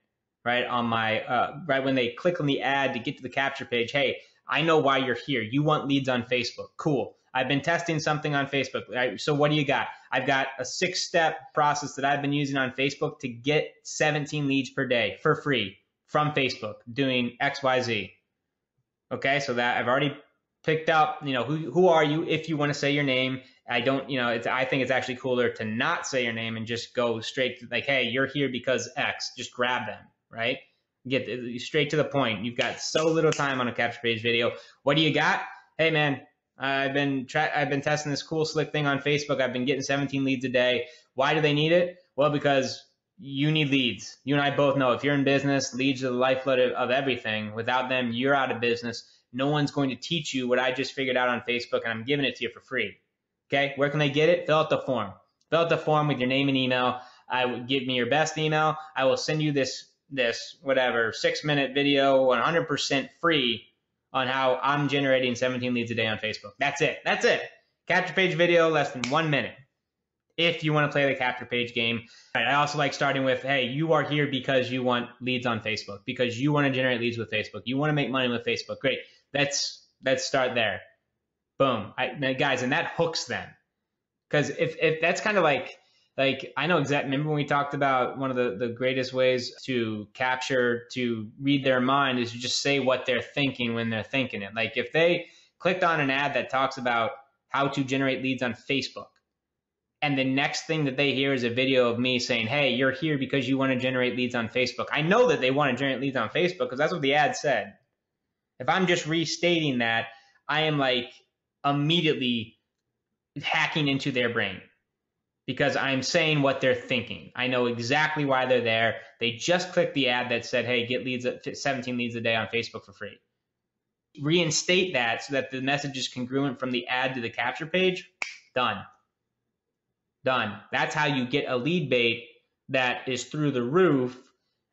right? On my, right when they click on the ad to get to the capture page. Hey, I know why you're here. You want leads on Facebook. Cool. I've been testing something on Facebook. Right? So what do you got? I've got a 6-step process that I've been using on Facebook to get 17 leads per day for free from Facebook doing XYZ. Okay. So that I've already picked up, who are you if you want to say your name. I think it's actually cooler to not say your name and just go straight to like, hey, you're here because X, just grab them, right? Get straight to the point. You've got so little time on a capture page video. What do you got? Hey man, I've been testing this cool slick thing on Facebook. I've been getting 17 leads a day. Why do they need it? Well, because you need leads. You and I both know if you're in business, leads are the lifeblood of everything. Without them, you're out of business. No one's going to teach you what I just figured out on Facebook, and I'm giving it to you for free. Okay, where can they get it? Fill out the form. Fill out the form with your name and email. I would give me your best email. I will send you this whatever 6-minute video, 100% free on how I'm generating 17 leads a day on Facebook. That's it. That's it. Capture page video, less than 1 minute. If you want to play the capture page game. I also like starting with, hey, you are here because you want leads on Facebook, because you want to generate leads with Facebook. You want to make money with Facebook. Great. Let's start there. Boom. Guys, and that hooks them. Because if that's kind of like I know exactly, remember when we talked about one of the greatest ways to read their mind is to just say what they're thinking when they're thinking it. Like if they clicked on an ad that talks about how to generate leads on Facebook, and the next thing that they hear is a video of me saying, hey, you're here because you want to generate leads on Facebook. I know that they want to generate leads on Facebook because that's what the ad said. If I'm just restating that, I am like immediately hacking into their brain. Because I'm saying what they're thinking. I know exactly why they're there. They just clicked the ad that said, hey, get leads at 17 leads a day on Facebook for free. Reinstate that so that the message is congruent from the ad to the capture page. Done. Done. That's how you get a lead bait that is through the roof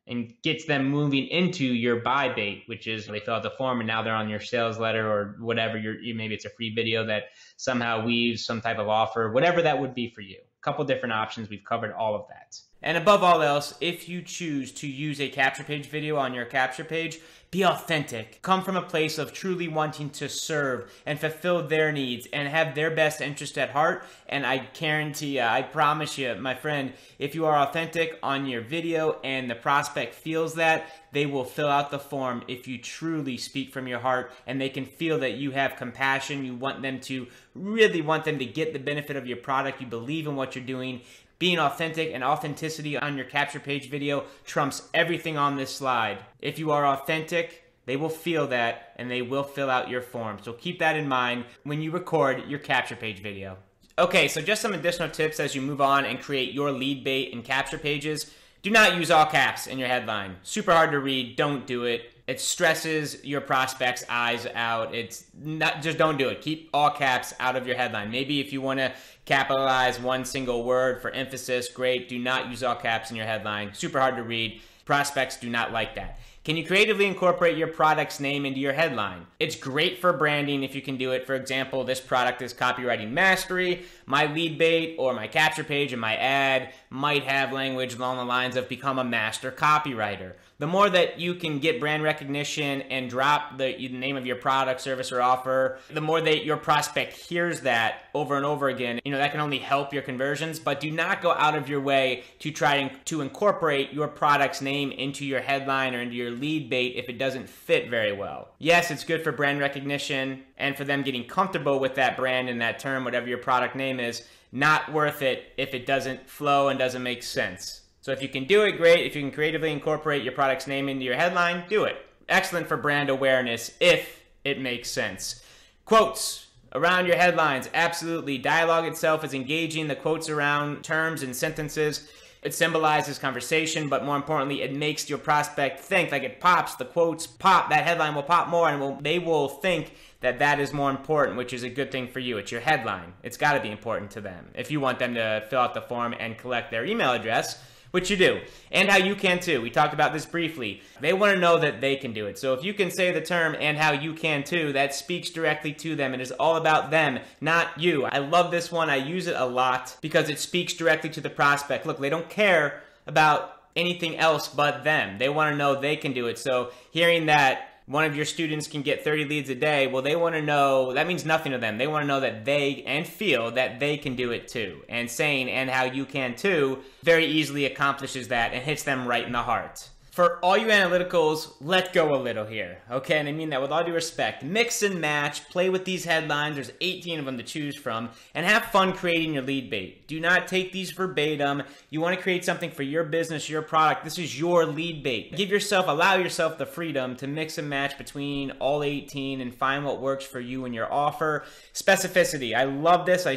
and gets them moving into your buy bait, which is they fill out the form and now they're on your sales letter or whatever. Maybe it's a free video that somehow weaves some type of offer, whatever that would be for you. Couple different options. We've covered all of that. And above all else, if you choose to use a capture page video on your capture page, be authentic. Come from a place of truly wanting to serve and fulfill their needs and have their best interest at heart. And I guarantee you, I promise you, my friend, if you are authentic on your video and the prospect feels that, they will fill out the form if you truly speak from your heart and they can feel that you have compassion. You want them to really want them to get the benefit of your product. You believe in what you're doing. Being authentic and authenticity on your capture page video trumps everything on this slide. If you are authentic, they will feel that and they will fill out your form. So keep that in mind when you record your capture page video. Okay, so just some additional tips as you move on and create your lead bait and capture pages. Do not use all caps in your headline. Super hard to read. Don't do it. It stresses your prospect's eyes out. It's not, just don't do it. Keep all caps out of your headline. Maybe if you want to capitalize one single word for emphasis, great. Do not use all caps in your headline. Super hard to read. Prospects do not like that. Can you creatively incorporate your product's name into your headline? It's great for branding if you can do it. For example, this product is copywriting mastery. My lead bait or my capture page and my ad might have language along the lines of become a master copywriter. The more that you can get brand recognition and drop the name of your product, service, or offer, the more that your prospect hears that over and over again, that can only help your conversions, but do not go out of your way to try to incorporate your product's name into your headline or into your lead bait if it doesn't fit very well. Yes, it's good for brand recognition and for them getting comfortable with that brand and that term, whatever your product name is. Not worth it if it doesn't flow and doesn't make sense. So if you can do it, great. If you can creatively incorporate your product's name into your headline, do it. Excellent for brand awareness if it makes sense. Quotes around your headlines, absolutely. Dialogue itself is engaging. The quotes around terms and sentences, it symbolizes conversation, but more importantly, it makes your prospect think. Like it pops, the quotes pop, that headline will pop more, and they will think that is more important, which is a good thing for you. It's your headline. It's got to be important to them if you want them to fill out the form and collect their email address, which you do, and how you can too. We talked about this briefly. They want to know that they can do it. So if you can say the term and how you can too, that speaks directly to them. It is all about them, not you. I love this one. I use it a lot because it speaks directly to the prospect. Look, they don't care about anything else but them. They want to know they can do it. So hearing that one of your students can get 30 leads a day, well, they want to know, that means nothing to them. They want to know that they, and feel that they can do it too. And saying, and how you can too, very easily accomplishes that and hits them right in the heart. For all you analyticals, let go a little here, okay? And I mean that with all due respect. Mix and match, play with these headlines, there's 18 of them to choose from, and have fun creating your lead bait. Do not take these verbatim. You want to create something for your business, your product. This is your lead bait. Allow yourself the freedom to mix and match between all 18 and find what works for you and your offer. Specificity, I love this. I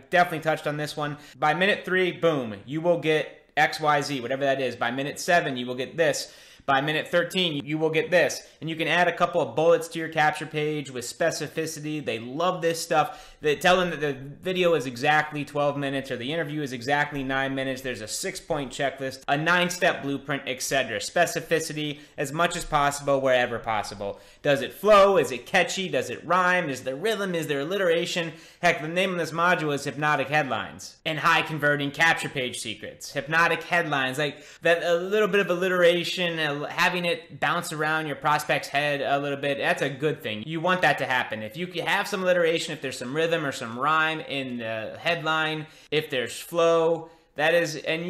definitely touched on this one. By minute 3, boom, you will get XYZ, whatever that is. By minute 7, you will get this. By minute 13, you will get this. And you can add a couple of bullets to your capture page with specificity. They love this stuff. They tell them that the video is exactly 12 minutes or the interview is exactly 9 minutes. There's a 6-point checklist, a 9-step blueprint, etc. Specificity as much as possible, wherever possible. Does it flow? Is it catchy? Does it rhyme? Is there rhythm? Is there alliteration? Heck, the name of this module is Hypnotic Headlines and High Converting Capture Page Secrets. Hypnotic headlines, like that, a little bit of alliteration, having it bounce around your prospect's head a little bit, that's a good thing. You want that to happen. If you have some alliteration, if there's some rhythm or some rhyme in the headline, if there's flow, that is, and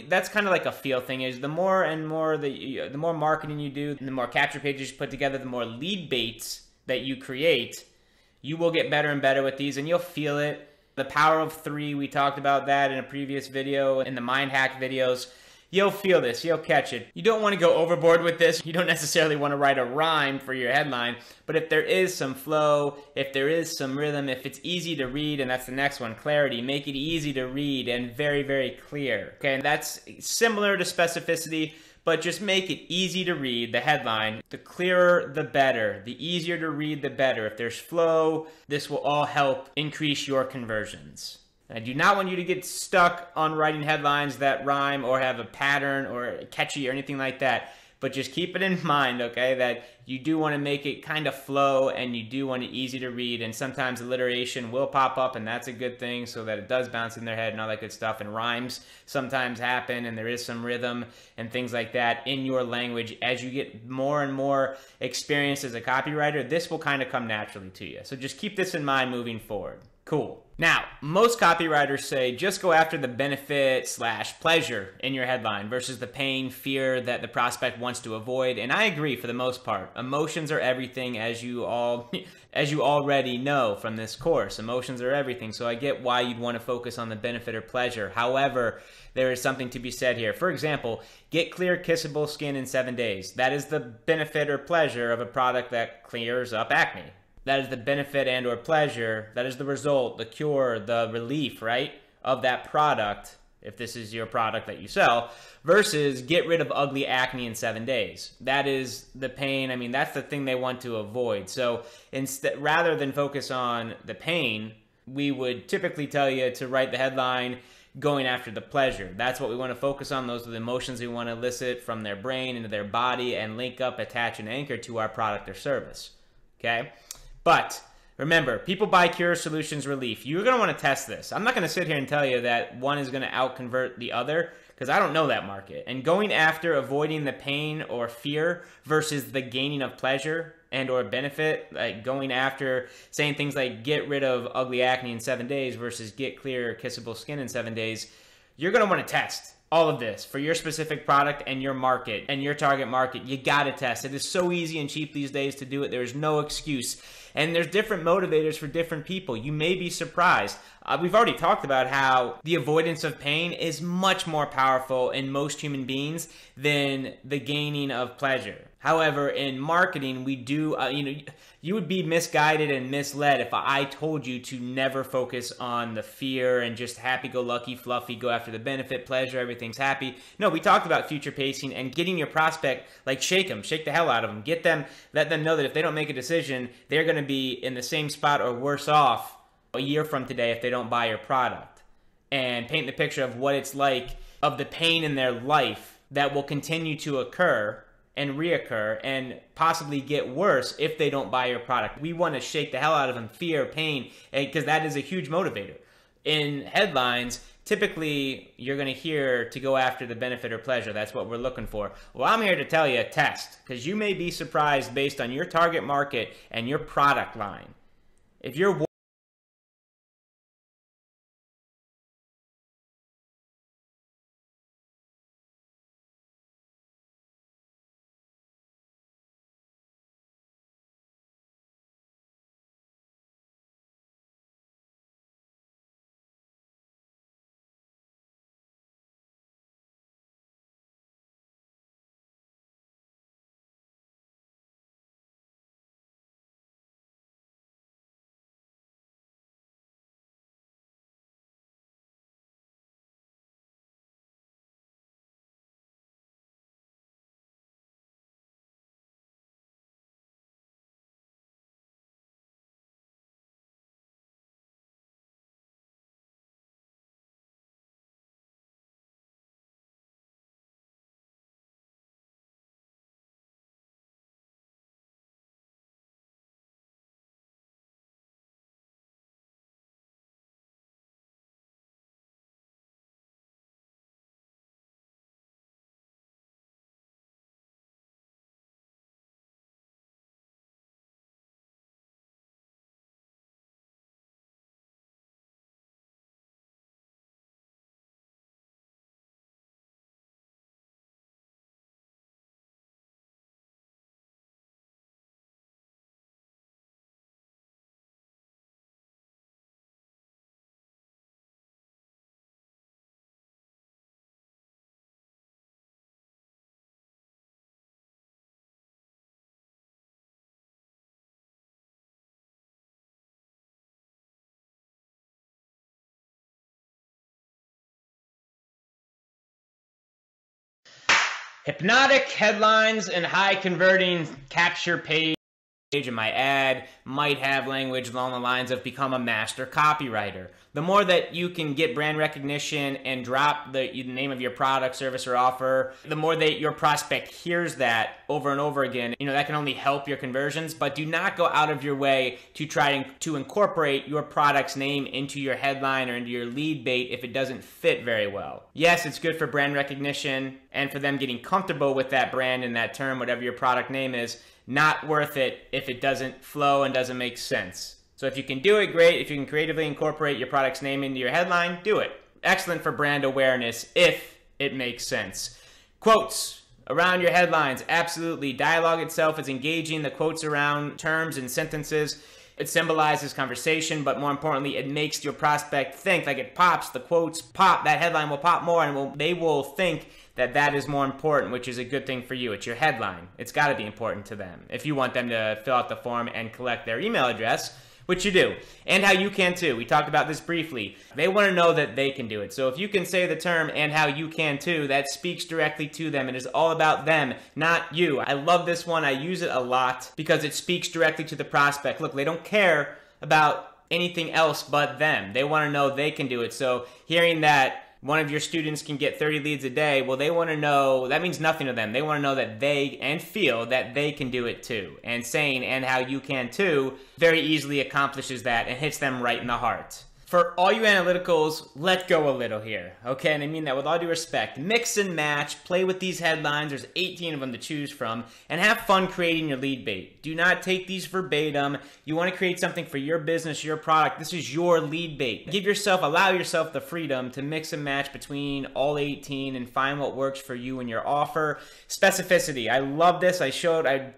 that's kind of like a feel thing, is the more and more the more marketing you do, the more capture pages you put together, the more lead baits that you create, you will get better and better with these, and you'll feel it. The power of 3, we talked about that in a previous video, in the mind hack videos. You'll feel this, you'll catch it. You don't want to go overboard with this. You don't necessarily want to write a rhyme for your headline, but if there is some flow, if there is some rhythm, if it's easy to read, and that's the next one, clarity, make it easy to read and very, very clear. Okay, and that's similar to specificity, but just make it easy to read, the headline. The clearer, the better. The easier to read, the better. If there's flow, this will all help increase your conversions. I do not want you to get stuck on writing headlines that rhyme or have a pattern or catchy or anything like that. But just keep it in mind, okay, that you do want to make it kind of flow and you do want it easy to read. And sometimes alliteration will pop up, and that's a good thing, so that it does bounce in their head and all that good stuff. And rhymes sometimes happen, and there is some rhythm and things like that in your language. As you get more and more experience as a copywriter, this will kind of come naturally to you. So just keep this in mind moving forward. Cool. Now, most copywriters say just go after the benefit/pleasure in your headline versus the pain, fear that the prospect wants to avoid. And I agree for the most part. Emotions are everything, as you already know from this course. Emotions are everything. So I get why you'd want to focus on the benefit or pleasure. However, there is something to be said here. For example, get clear, kissable skin in 7 days. That is the benefit or pleasure of a product that clears up acne. That is the benefit and or pleasure. That is the result, the cure, the relief, right, of that product, if this is your product that you sell, versus get rid of ugly acne in 7 days. That is the pain. I mean, that's the thing they want to avoid. So instead, rather than focus on the pain, we would typically tell you to write the headline going after the pleasure. That's what we want to focus on. Those are the emotions we want to elicit from their brain into their body and link up, attach, and anchor to our product or service. Okay? But remember, people buy cure, solutions, relief. You're going to want to test this. I'm not going to sit here and tell you that one is going to out-convert the other, because I don't know that market. And going after avoiding the pain or fear versus the gaining of pleasure and or benefit, like going after saying things like get rid of ugly acne in 7 days versus get clear, kissable skin in 7 days, you're going to want to test all of this for your specific product and your market and your target market. You got to test. It is so easy and cheap these days to do it. There's no excuse. And there's different motivators for different people. You may be surprised. We've already talked about how the avoidance of pain is much more powerful in most human beings than the gaining of pleasure. However, in marketing, we do, you would be misguided and misled if I told you to never focus on the fear and just happy-go-lucky, fluffy, go after the benefit, pleasure, everything's happy. No, we talked about future pacing and getting your prospect, like shake the hell out of them. Let them know that if they don't make a decision, they're going to be in the same spot or worse off a year from today if they don't buy your product. And paint the picture of what it's like, of the pain in their life that will continue to occur and reoccur and possibly get worse if they don't buy your product. We want to shake the hell out of them, fear, pain, because that is a huge motivator. In headlines, typically you're going to hear to go after the benefit or pleasure. That's what we're looking for. Well, I'm here to tell you, test, because you may be surprised based on your target market and your product line. If you're Hypnotic headlines and high converting capture page in my ad might have language along the lines of become a master copywriter. The more that you can get brand recognition and drop the name of your product, service, or offer, the more that your prospect hears that over and over again, that can only help your conversions. But do not go out of your way to try to incorporate your product's name into your headline or into your lead bait if it doesn't fit very well. Yes, it's good for brand recognition and for them getting comfortable with that brand and that term, whatever your product name is. Not worth it if it doesn't flow and doesn't make sense. So if you can do it, great. If you can creatively incorporate your product's name into your headline, do it. Excellent for brand awareness if it makes sense. Quotes around your headlines, absolutely. Dialogue itself is engaging. The quotes around terms and sentences, it symbolizes conversation, but more importantly, it makes your prospect think. Like, it pops, the quotes pop, that headline will pop more, and they will think that is more important, which is a good thing for you. It's your headline. It's got to be important to them if you want them to fill out the form and collect their email address, which you do, and how you can too. We talked about this briefly. They want to know that they can do it. So if you can say the term "and how you can too," that speaks directly to them. It is all about them, not you. I love this one. I use it a lot because it speaks directly to the prospect. Look, they don't care about anything else but them. They want to know they can do it. So hearing that one of your students can get 30 leads a day, well, they want to know, that means nothing to them. They want to know that they, and feel that they can do it too. And saying "and how you can too" very easily accomplishes that and hits them right in the heart. For all you analyticals, let go a little here, okay? And I mean that with all due respect. Mix and match, play with these headlines, there's 18 of them to choose from, and have fun creating your lead bait. Do not take these verbatim. You want to create something for your business, your product. This is your lead bait. Allow yourself the freedom to mix and match between all 18 and find what works for you and your offer. Specificity, I love this. I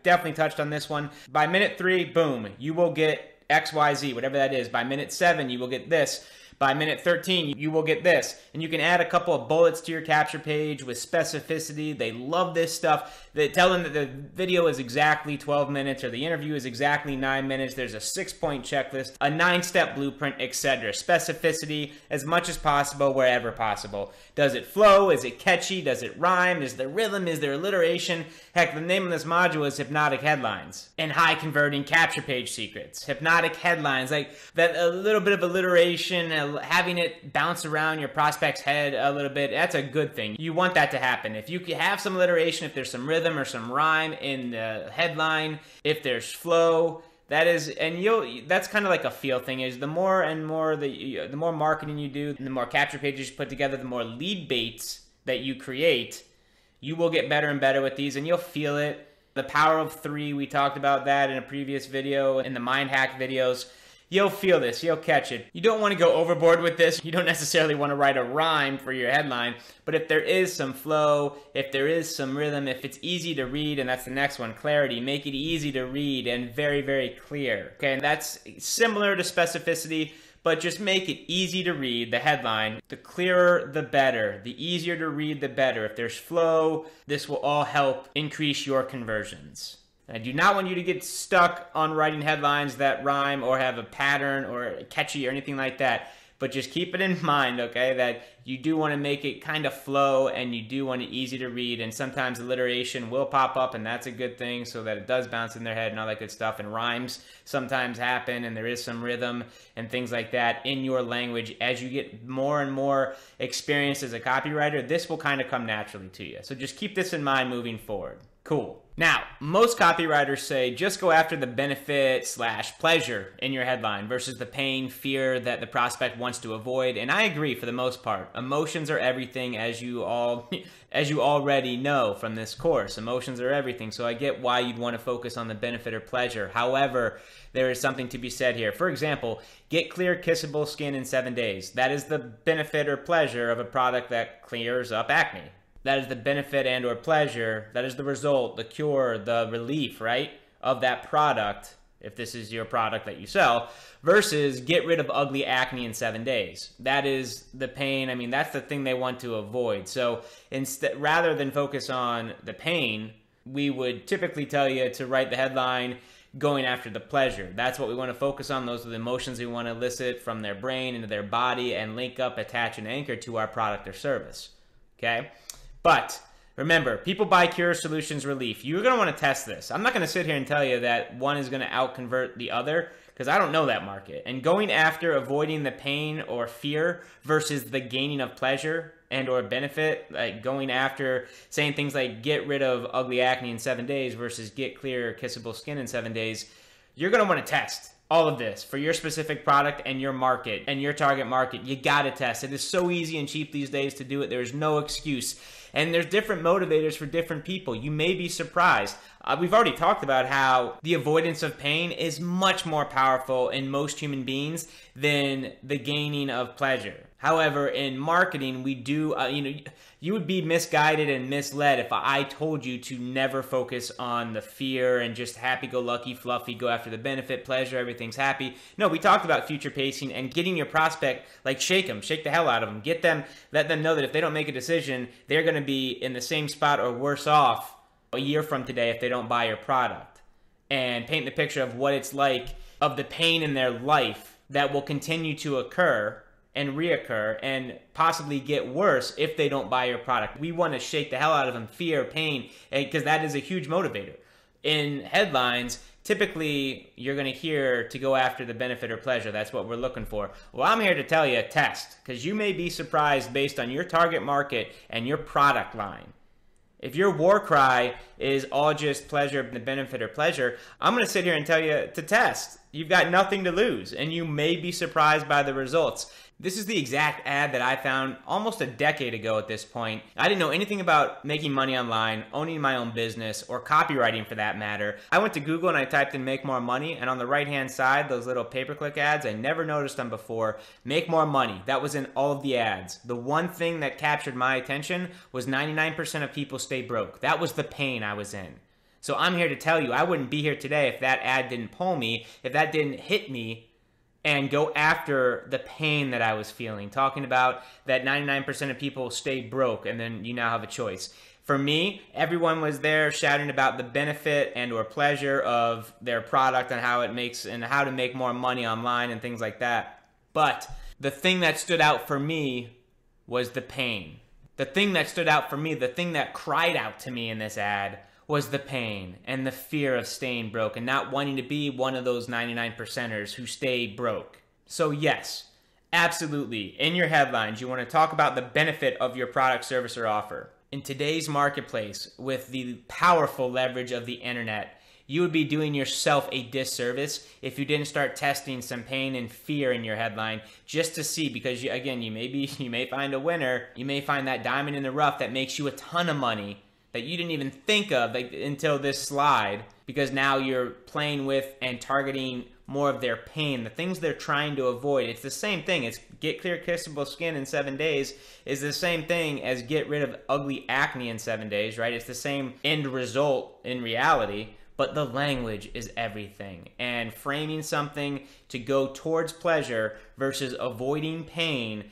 definitely touched on this one. By minute 3, boom, you will get XYZ, whatever that is. By minute 7, you will get this. By minute 13, you will get this. And you can add a couple of bullets to your capture page with specificity. They love this stuff. They tell them that the video is exactly 12 minutes or the interview is exactly 9 minutes. There's a 6-point checklist, a 9-step blueprint, etc. Specificity as much as possible, wherever possible. Does it flow? Is it catchy? Does it rhyme? Is there rhythm? Is there alliteration? Heck, the name of this module is Hypnotic Headlines and High Converting Capture Page Secrets. Hypnotic headlines, like that, a little bit of alliteration, having it bounce around your prospect's head a little bit, that's a good thing. You want that to happen. If you have some alliteration, if there's some rhythm or some rhyme in the headline, if there's flow, that's kind of like a feel thing. Is the more marketing you do, the more capture pages you put together, the more lead baits that you create, you will get better and better with these, and you'll feel it. The power of 3, we talked about that in a previous video, in the mind hack videos. You'll feel this, you'll catch it. You don't want to go overboard with this. You don't necessarily want to write a rhyme for your headline, but if there is some flow, if there is some rhythm, if it's easy to read, and that's the next one, clarity, make it easy to read and very, very clear. Okay, and that's similar to specificity, but just make it easy to read, the headline. The clearer, the better. The easier to read, the better. If there's flow, this will all help increase your conversions. I do not want you to get stuck on writing headlines that rhyme or have a pattern or catchy or anything like that. But just keep it in mind, okay, that you do want to make it kind of flow and you do want it easy to read. And sometimes alliteration will pop up, and that's a good thing, so that it does bounce in their head and all that good stuff. And rhymes sometimes happen, and there is some rhythm and things like that in your language. As you get more and more experience as a copywriter, this will kind of come naturally to you. So just keep this in mind moving forward. Cool. Now, most copywriters say just go after the benefit/pleasure in your headline versus the pain, fear that the prospect wants to avoid. And I agree for the most part. Emotions are everything, as you already know from this course. Emotions are everything. So I get why you'd want to focus on the benefit or pleasure. However, there is something to be said here. For example, get clear, kissable skin in 7 days. That is the benefit or pleasure of a product that clears up acne. That is the benefit and or pleasure. That is the result, the cure, the relief, right, of that product, if this is your product that you sell, versus get rid of ugly acne in 7 days. That is the pain. I mean, that's the thing they want to avoid. So instead, rather than focus on the pain, we would typically tell you to write the headline going after the pleasure. That's what we want to focus on. Those are the emotions we want to elicit from their brain into their body and link up, attach, and anchor to our product or service. Okay? But Remember, people buy cure, solutions, relief. You're going to want to test this. I'm not going to sit here and tell you that one is going to out-convert the other because I don't know that market. And going after avoiding the pain or fear versus the gaining of pleasure and or benefit, like going after saying things like get rid of ugly acne in 7 days versus get clear, kissable skin in 7 days, you're going to want to test all of this for your specific product and your market and your target market. You got to test. It is so easy and cheap these days to do it. There's no excuse. And there's different motivators for different people. You may be surprised. We've already talked about how the avoidance of pain is much more powerful in most human beings than the gaining of pleasure. However, in marketing, we do, you would be misguided and misled if I told you to never focus on the fear and just happy-go-lucky, fluffy, go after the benefit, pleasure, everything's happy. No, we talked about future pacing and getting your prospect, like shake them, shake the hell out of them, get them, let them know that if they don't make a decision, they're going to be in the same spot or worse off a year from today if they don't buy your product. And paint the picture of what it's like, of the pain in their life that will continue to occur and reoccur and possibly get worse if they don't buy your product. We want to shake the hell out of them, fear, pain, because that is a huge motivator. In headlines, typically you're going to hear to go after the benefit or pleasure. That's what we're looking for. Well, I'm here to tell you, test, because you may be surprised based on your target market and your product line. If your war cry is all just pleasure, the benefit or pleasure, I'm going to sit here and tell you to test. You've got nothing to lose, and you may be surprised by the results. This is the exact ad that I found almost a decade ago at this point. I didn't know anything about making money online, owning my own business, or copywriting for that matter. I went to Google and I typed in make more money, and on the right-hand side, those little pay-per-click ads, I never noticed them before. Make more money. That was in all of the ads. The one thing that captured my attention was 99% of people stay broke. That was the pain I was in. So I'm here to tell you, I wouldn't be here today if that ad didn't pull me, if that didn't hit me and go after the pain that I was feeling. Talking about that 99% of people stay broke, and then you now have a choice. For me, everyone was there shouting about the benefit and or pleasure of their product and how it makes and how to make more money online and things like that. But the thing that stood out for me was the pain. The thing that stood out for me, the thing that cried out to me in this ad was the pain and the fear of staying broke and not wanting to be one of those 99%ers who stay broke. So yes, absolutely, in your headlines, you want to talk about the benefit of your product, service, or offer. In today's marketplace, with the powerful leverage of the internet, you would be doing yourself a disservice if you didn't start testing some pain and fear in your headline just to see, because you may find a winner, you may find that diamond in the rough that makes you a ton of money that you didn't even think of until this slide, because now you're playing with and targeting more of their pain, the things they're trying to avoid. It's the same thing. It's get clear, kissable skin in 7 days is the same thing as get rid of ugly acne in 7 days, right? It's the same end result in reality, but the language is everything. And framing something to go towards pleasure versus avoiding pain,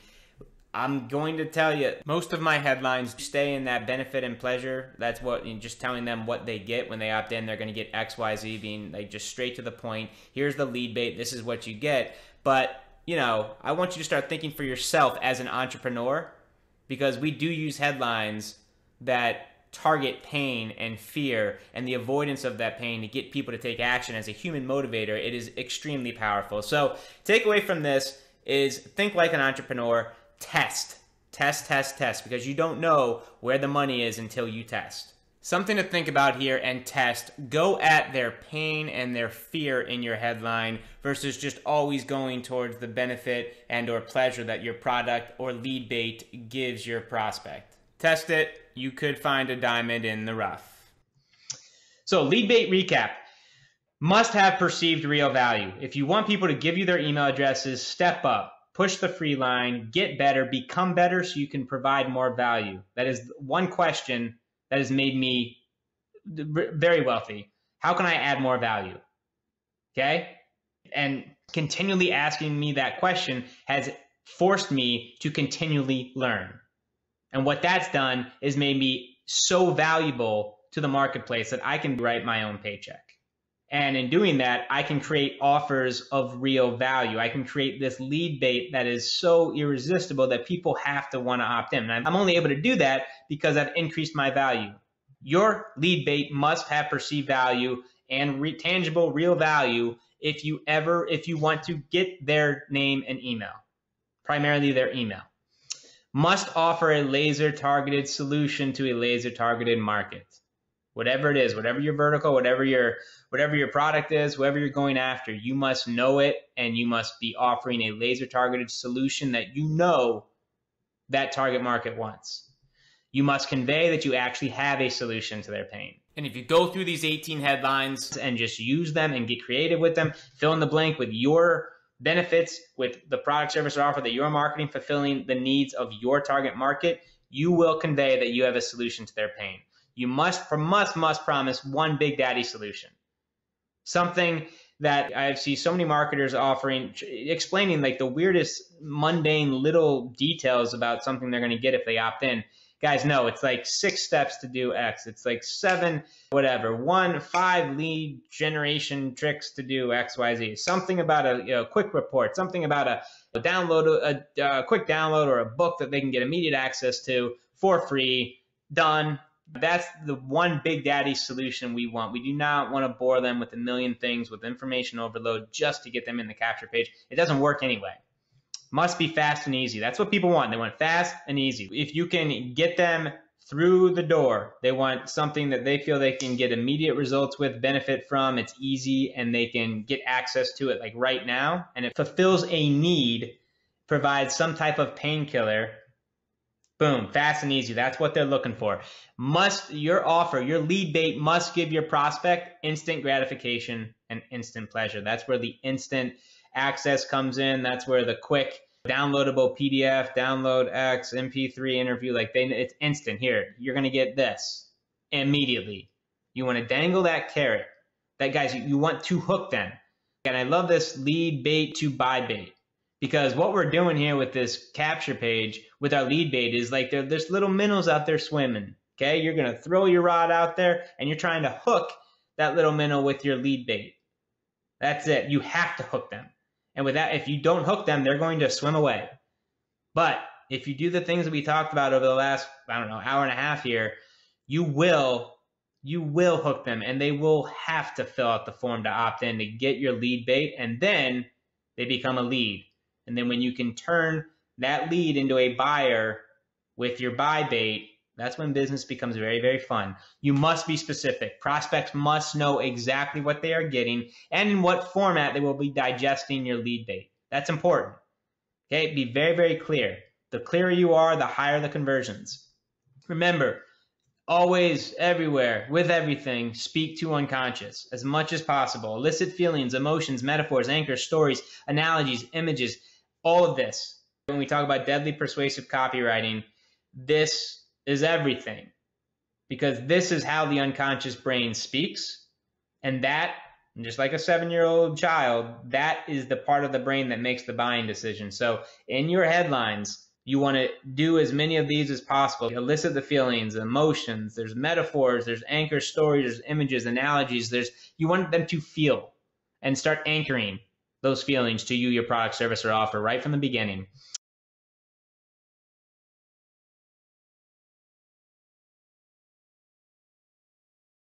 I'm going to tell you, most of my headlines stay in that benefit and pleasure. That's what, just telling them what they get when they opt in. They're going to get X, Y, Z, being like just straight to the point. Here's the lead bait. This is what you get. But, I want you to start thinking for yourself as an entrepreneur, because we do use headlines that target pain and fear and the avoidance of that pain to get people to take action as a human motivator. It is extremely powerful. So takeaway from this is think like an entrepreneur. Test, because you don't know where the money is until you test. Something to think about here and test. Go at their pain and their fear in your headline versus just always going towards the benefit and or pleasure that your product or lead bait gives your prospect. Test it. You could find a diamond in the rough. So lead bait recap. Must have perceived real value. If you want people to give you their email addresses, step up. Push the free line, get better, become better so you can provide more value. That is one question that has made me very wealthy. How can I add more value? Okay? And continually asking me that question has forced me to continually learn. And what that's done is made me so valuable to the marketplace that I can write my own paycheck. And in doing that, I can create offers of real value. I can create this lead bait that is so irresistible that people have to want to opt in. And I'm only able to do that because I've increased my value. Your lead bait must have perceived value and tangible, real value if you want to get their name and email, primarily their email. Must offer a laser-targeted solution to a laser-targeted market. Whatever it is, whatever your vertical, whatever your product is, whoever you're going after, you must know it, and you must be offering a laser-targeted solution that you know that target market wants. You must convey that you actually have a solution to their pain. And if you go through these 18 headlines and just use them and get creative with them, fill in the blank with your benefits, with the product, service, or offer that you're marketing, fulfilling the needs of your target market, you will convey that you have a solution to their pain. You must promise one Big Daddy solution. Something that I see so many marketers offering, explaining like the weirdest, mundane little details about something they're going to get if they opt in. Guys, no, it's like 6 steps to do X. It's like 7, whatever, 5 lead generation tricks to do X, Y, Z. Something about a quick report, something about a quick download or a book that they can get immediate access to for free. Done. That's the one Big Daddy solution we want. We do not want to bore them with a million things, with information overload, just to get them in the capture page. It doesn't work anyway. Must be fast and easy. That's what people want. They want fast and easy. If you can get them through the door, they want something that they feel they can get immediate results with, benefit from, it's easy, and they can get access to it like right now, and it fulfills a need, provides some type of painkiller. Boom, fast and easy. That's what they're looking for. Your offer, your lead bait must give your prospect instant gratification and instant pleasure. That's where the instant access comes in. That's where the quick downloadable PDF, download X, MP3 interview, it's instant. Here, you're going to get this immediately. You want to dangle that carrot. That guys, you want to hook them. And I love this lead bait to buy bait. Because what we're doing here with this capture page, with our lead bait, is like there's little minnows out there swimming, okay? You're going to throw your rod out there, and you're trying to hook that little minnow with your lead bait. That's it. You have to hook them. And with that, if you don't hook them, they're going to swim away. But if you do the things that we talked about over the last, hour and a half here, you will hook them, and they will have to fill out the form to opt in to get your lead bait, and then they become a lead. And then when you can turn that lead into a buyer with your buy bait, that's when business becomes very, very fun. You must be specific. Prospects must know exactly what they are getting and in what format they will be digesting your lead bait. That's important. Okay, be very, very clear. The clearer you are, the higher the conversions. Remember, always, everywhere, with everything, speak to unconscious as much as possible. Elicit feelings, emotions, metaphors, anchors, stories, analogies, images. All of this, when we talk about deadly persuasive copywriting, this is everything, because this is how the unconscious brain speaks, and that, just like a 7-year-old child, that is the part of the brain that makes the buying decision. So in your headlines, you want to do as many of these as possible. Elicit the feelings, emotions, there's metaphors, there's anchor stories, there's images, analogies, you want them to feel and start anchoring those feelings to you, your product, service, or offer right from the beginning.